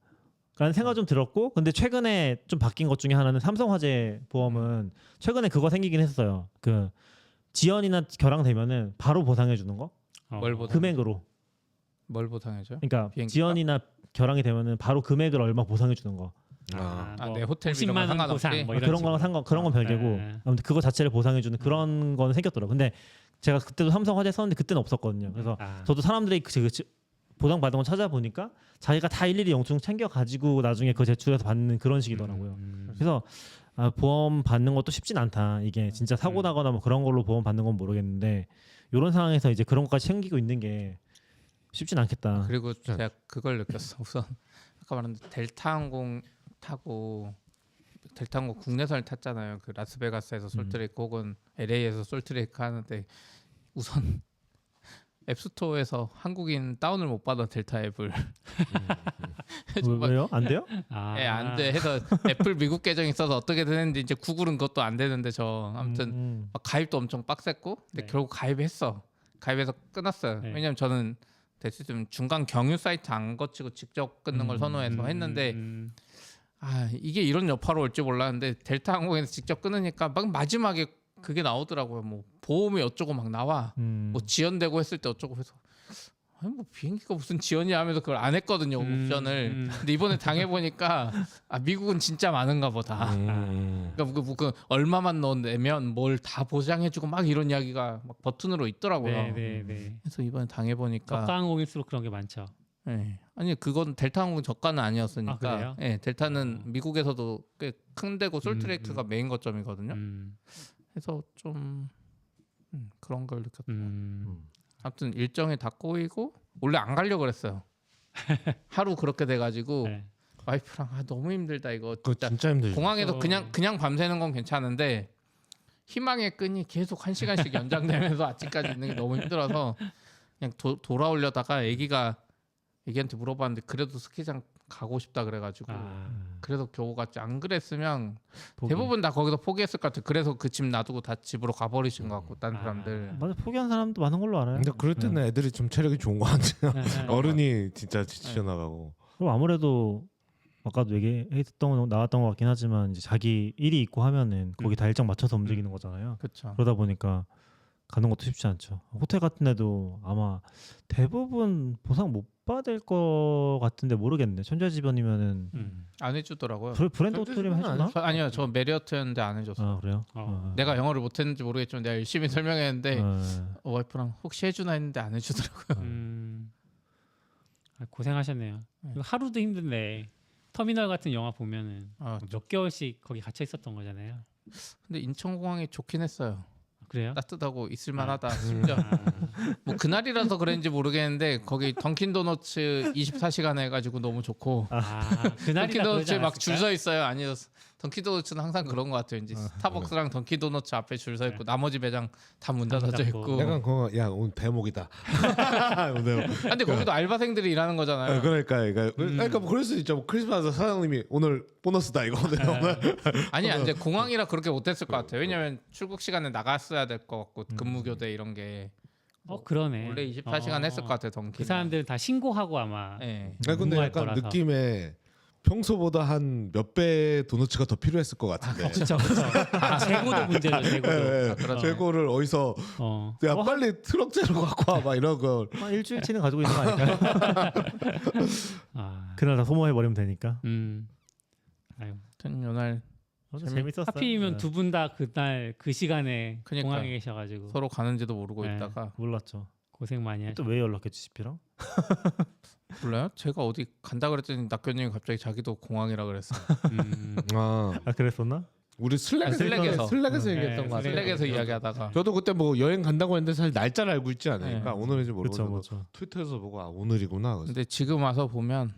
라는 생각 좀 들었고 근데 최근에 좀 바뀐 것 중에 하나는 삼성화재 보험은 최근에 그거 생기긴 했어요. 그 지연이나 결항되면은 바로 보상해 주는 거 뭘 보상? 금액으로. 뭘 보상해줘요? 그러니까 비행기가? 지연이나 결항이 되면은 바로 금액을 얼마 보상해 주는 거. 내 호텔 이런 50만 거 원 상관없이? 보상 뭐 이런 그런 식으로. 거랑 그런 건 별개고 네. 아무튼 그거 자체를 보상해 주는 그런 거는 생겼더라고요. 근데 제가 그때도 삼성화재 썼는데 그때는 없었거든요. 그래서 저도 사람들이 그 보상 받은 거 찾아보니까 자기가 다 일일이 영수증 챙겨 가지고 나중에 그거 제출해서 받는 그런 식이더라고요. 그래서 보험 받는 것도 쉽진 않다. 이게 진짜 사고 나거나 뭐 그런 걸로 보험 받는 건 모르겠는데 이런 상황에서 이제 그런 것까지 챙기고 있는 게 쉽진 않겠다. 그리고 제가 그걸 느꼈어. 우선 아까 말한 델타 항공 타고 델타 항공 국내선을 탔잖아요. 그 라스베가스에서 솔트레이크 혹은 LA에서 솔트레이크 하는데 우선 앱스토어에서 한국인 다운을 못 받아 델타 앱을. 왜요? 안 돼요? 안 돼 해서 애플 미국 계정이 있어서 어떻게 되는지 이제 구글은 그것도 안 되는데 저 아무튼 막 가입도 엄청 빡셌고 근데 결국 가입했어. 가입해서 끊었어요. 네. 왜냐면 저는 대충 중간 경유 사이트 안 거치고 직접 끊는 걸 선호해서 했는데 이게 이런 여파로 올지 몰랐는데 델타 항공에서 직접 끊으니까 막 마지막에 그게 나오더라고요. 뭐 보험이 어쩌고 막 나와. 뭐 지연되고 했을 때 어쩌고 해서 아니 뭐 비행기가 무슨 지연이야 하면서 그걸 안 했거든요. 옵션을. 근데 이번에 당해보니까 미국은 진짜 많은가 보다. 그러니까 그 얼마만 넣으면 뭘 다 보장해주고 막 이런 이야기가 막 버튼으로 있더라고요. 네. 그래서 이번에 당해보니까 저가 항공일수록 그런 게 많죠. 네. 아니 그건 델타 항공 저가는 아니었으니까. 그래요? 네, 델타는 미국에서도 꽤 큰 데고 솔트레이크가 메인 거점이거든요. 그래서 좀 그런 걸 느꼈어요. 아무튼 일정이 다 꼬이고 원래 안 가려고 그랬어요. 하루 그렇게 돼가지고 네. 와이프랑 너무 힘들다 이거. 그거 진짜 진짜 힘들죠. 공항에서 그냥 밤새는 건 괜찮은데 희망의 끈이 계속 1시간씩 연장되면서 아침까지 있는 게 너무 힘들어서 그냥 돌아오려다가 애기한테 물어봤는데 그래도 스키장 가고 싶다 그래가지고 그래서 겨우 갔지. 안 그랬으면 포기. 대부분 다 거기서 포기했을 것 같아. 그래서 그 집 놔두고 다 집으로 가버리신 것 같고 다른 사람들. 맞아, 포기한 사람도 많은 걸로 알아요. 근데 그럴 때는 애들이 좀 체력이 좋은 것 같아요. 네. 어른이 진짜 지쳐 나가고. 그럼 아무래도 아까도 얘기했던 거 나왔던 것 같긴 하지만 이제 자기 일이 있고 하면은 거기 다 일정 맞춰서 움직이는 거잖아요. 그렇죠. 그러다 보니까 가는 것도 쉽지 않죠. 호텔 같은 데도 아마 대부분 보상 못 받을 것 같은데 모르겠네. 천재지변이면은 안 해주더라고요. 브랜드 호텔이면 해주나? 아니요, 저 메리어트였는데 안 해줬어. 아 그래요? 내가 영어를 못했는지 모르겠지만 내가 열심히 설명했는데 어. 와이프랑 혹시 해주나 했는데 안 해주더라고요. 고생하셨네요. 이거 하루도 힘든데 터미널 같은 영화 보면은 몇 개월씩 거기 갇혀 있었던 거잖아요. 근데 인천공항이 좋긴 했어요. 그래요? 따뜻하고 있을만하다. 심지어 뭐 그날이라서 그랬는지 모르겠는데 거기 던킨 도너츠 24시간 해가지고 너무 좋고. 그날이라 던킨 도너츠 그러지 막 줄 않았을까요? 서 있어요. 아니요, 던킨 도너츠는 항상 그런 것 같아요. 이제 스타벅스랑 던킨 도너츠 앞에 줄 서 있고 나머지 매장 다 문 닫아져 닫고. 있고. 약간 그거 야 오늘 대목이다. 오늘 근데 거기도 알바생들이 일하는 거잖아요. 그러니까 뭐 그럴 수 있죠. 뭐 크리스마스 사장님이 오늘 보너스다 이거 오늘. 아니 이제 공항이라 그렇게 못했을 것 같아요. 왜냐면 출국 시간에 나갔어야 될 것 같고 근무교대 이런 게 그러네. 원래 24시간 했을 것 같아요. 던킨. 그 사람들은 다 신고하고 아마 네. 근데 근무할 약간 거라서. 느낌에 평소보다 한 몇 배 도너츠가 더 필요했을 것 같은데. 그렇죠. 재고도 문제죠. 재고도. 예, 그렇죠. 재고를 어디서 야 빨리 트럭째로 갖고 와봐 이런 거. 한 일주일치는 가지고 있는 거 아닐까요? 그날 다 소모해 버리면 되니까. 아유. 하여튼 요날 재밌었어요. 하필이면 네. 두 분 다 그날 그 시간에 그러니까요. 공항에 계셔가지고 서로 가는지도 모르고 네. 있다가 몰랐죠. 고생 많이 하셨. 또 왜 연락했지 CP랑? 몰라요? 제가 어디 간다 그랬더니 낙견님이 갑자기 자기도 공항이라 그랬어요. 아 그랬었나? 우리 슬랙에서 슬랙에서. 얘기했던 거 같아요. 슬랙에서 이야기하다가 저도 그때 뭐 여행 간다고 했는데 사실 날짜를 알고 있지 않으니까 네. 오늘인지 모르고 그렇죠. 트위터에서 보고 오늘이구나. 그래서 근데 지금 와서 보면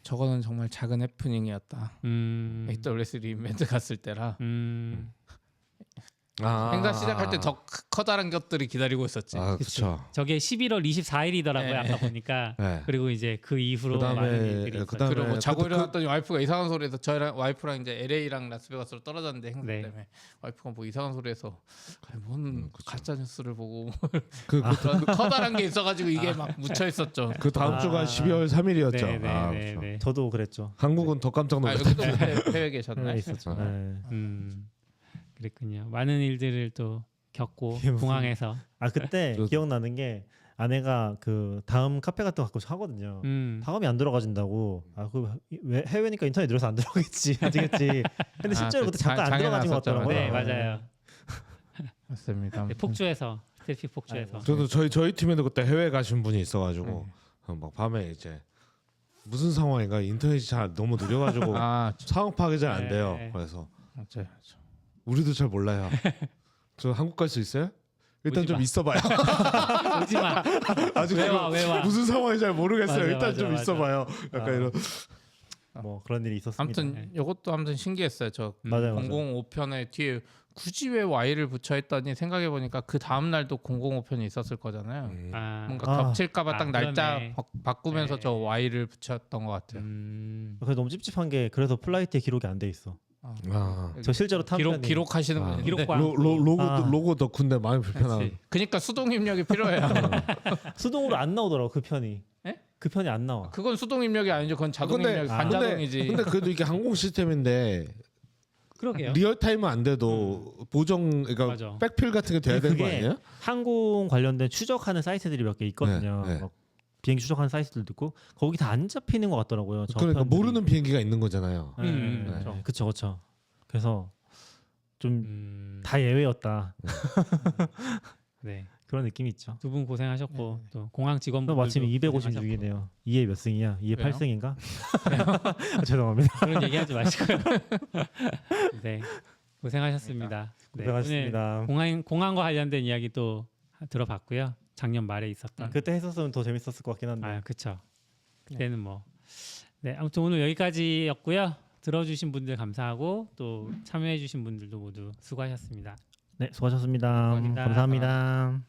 저거는 정말 작은 해프닝이었다. AWS 리인벤트 갔을 때라 행사 시작할 때 더 커다란 것들이 기다리고 있었지. 그렇죠. 저게 11월 24일이더라고요. 네. 아까 보니까. 네. 그리고 이제 그 이후로 그다음에 많은 일들이 있었죠. 그다음에 그리고 뭐 자고 그때 일어났더니 와이프가 이상한 소리에서 저희랑 와이프랑 이제 LA랑 라스베가스로 떨어졌는데 행사 네. 때문에 와이프가 뭐 이상한 소리에서 뭔 가짜 뉴스를 보고 그 그런 커다란 게 있어가지고 이게 막 묻혀 있었죠. 그 다음 주가 12월 3일이었죠. 네. 그렇죠. 저도 그랬죠. 한국은 더 깜짝 아, 놀랐죠. 여기도 해외 계셨나요? 네, 있었죠. 네. 그랬군요. 많은 일들을 또 겪고 이게 무슨- 공항에서. 그때 그래서- 기억나는 게 아내가 그 다음 카페 같은 거 가끔씩 하거든요. 다음이 안 들어가진다고. 왜 해외니까 인터넷 들어서 안 들어가겠지. 아시겠지. 근데 실제로 그때 잠깐 안 들어가진 것 같더라고요. 네, 맞아요. 맞습니다. 네, 폭주해서 트래픽 폭주해서. 저도 저희 팀에도 그때 해외 가신 분이 있어가지고 막 밤에 이제 무슨 상황인가 인터넷이 잘 너무 느려가지고 상황 파악이 잘 안 네. 돼요. 그래서 맞아요. 우리도 잘 몰라요. 저 한국 갈 수 있어요? 일단 오지 좀 마. 있어봐요. 오지 마. 아직 왜 와? 무슨 상황인지 잘 모르겠어요. 맞아, 일단 맞아, 좀 맞아. 있어봐요. 약간 이런. 뭐 그런 일이 있었습니다. 아무튼 이것도 아무튼 신기했어요. 저 맞아요. 005편에 뒤에 굳이 왜 Y를 붙여 했더니 생각해 보니까 그 다음 날도 005편이 있었을 거잖아요. 뭔가 겹칠까봐 딱 날짜 그러네. 바꾸면서 네. 저 Y를 붙였던 것 같아요. 그래서 너무 찝찝한 게 그래서 플라이트에 기록이 안 돼 있어. 저 실제로 탄 편이 기록하시는 분인데 기록관. 로고 덕후인데 많이 불편한. 그러니까 수동 입력이 필요해요. 수동으로 안 나오더라고 그 편이. 에? 그 편이 안 나와. 그건 수동 입력이 아니죠. 그건 자동 입력, 반자동이지. 근데 그래도 이게 항공 시스템인데 그러게요. 리얼 타임은 안 돼도 보정 그러니까 맞아. 백필 같은 게 돼야 되는 거 그게 아니에요? 항공 관련된 추적하는 사이트들이 몇 개 있거든요. 네, 네. 막 비행기 추적하는 사이트들도 있고 거기 다 안 잡히는 것 같더라고요. 저 그러니까 편들이. 모르는 비행기가 있는 거잖아요. 네. 그렇죠. 그래서 좀 다 예외였다. 네. 그런 느낌이 있죠. 두 분 고생하셨고 또 공항 직원분들 또 마침 256이네요. 2회 몇 승이야? 2회 왜요? 8승인가? 죄송합니다. 그런 얘기하지 마시고요. 네. 고생하셨습니다. 네, 고생하셨습니다. 오늘 공항과 관련된 이야기 또 들어봤고요. 작년 말에 있었던. 그때 했었으면 더 재밌었을 것 같긴 한데. 아, 그쵸. 그때는 뭐. 네, 아무튼 오늘 여기까지였고요. 들어주신 분들 감사하고 또 참여해주신 분들도 모두 수고하셨습니다. 네, 수고하셨습니다. 수고하셨습니다. 감사합니다.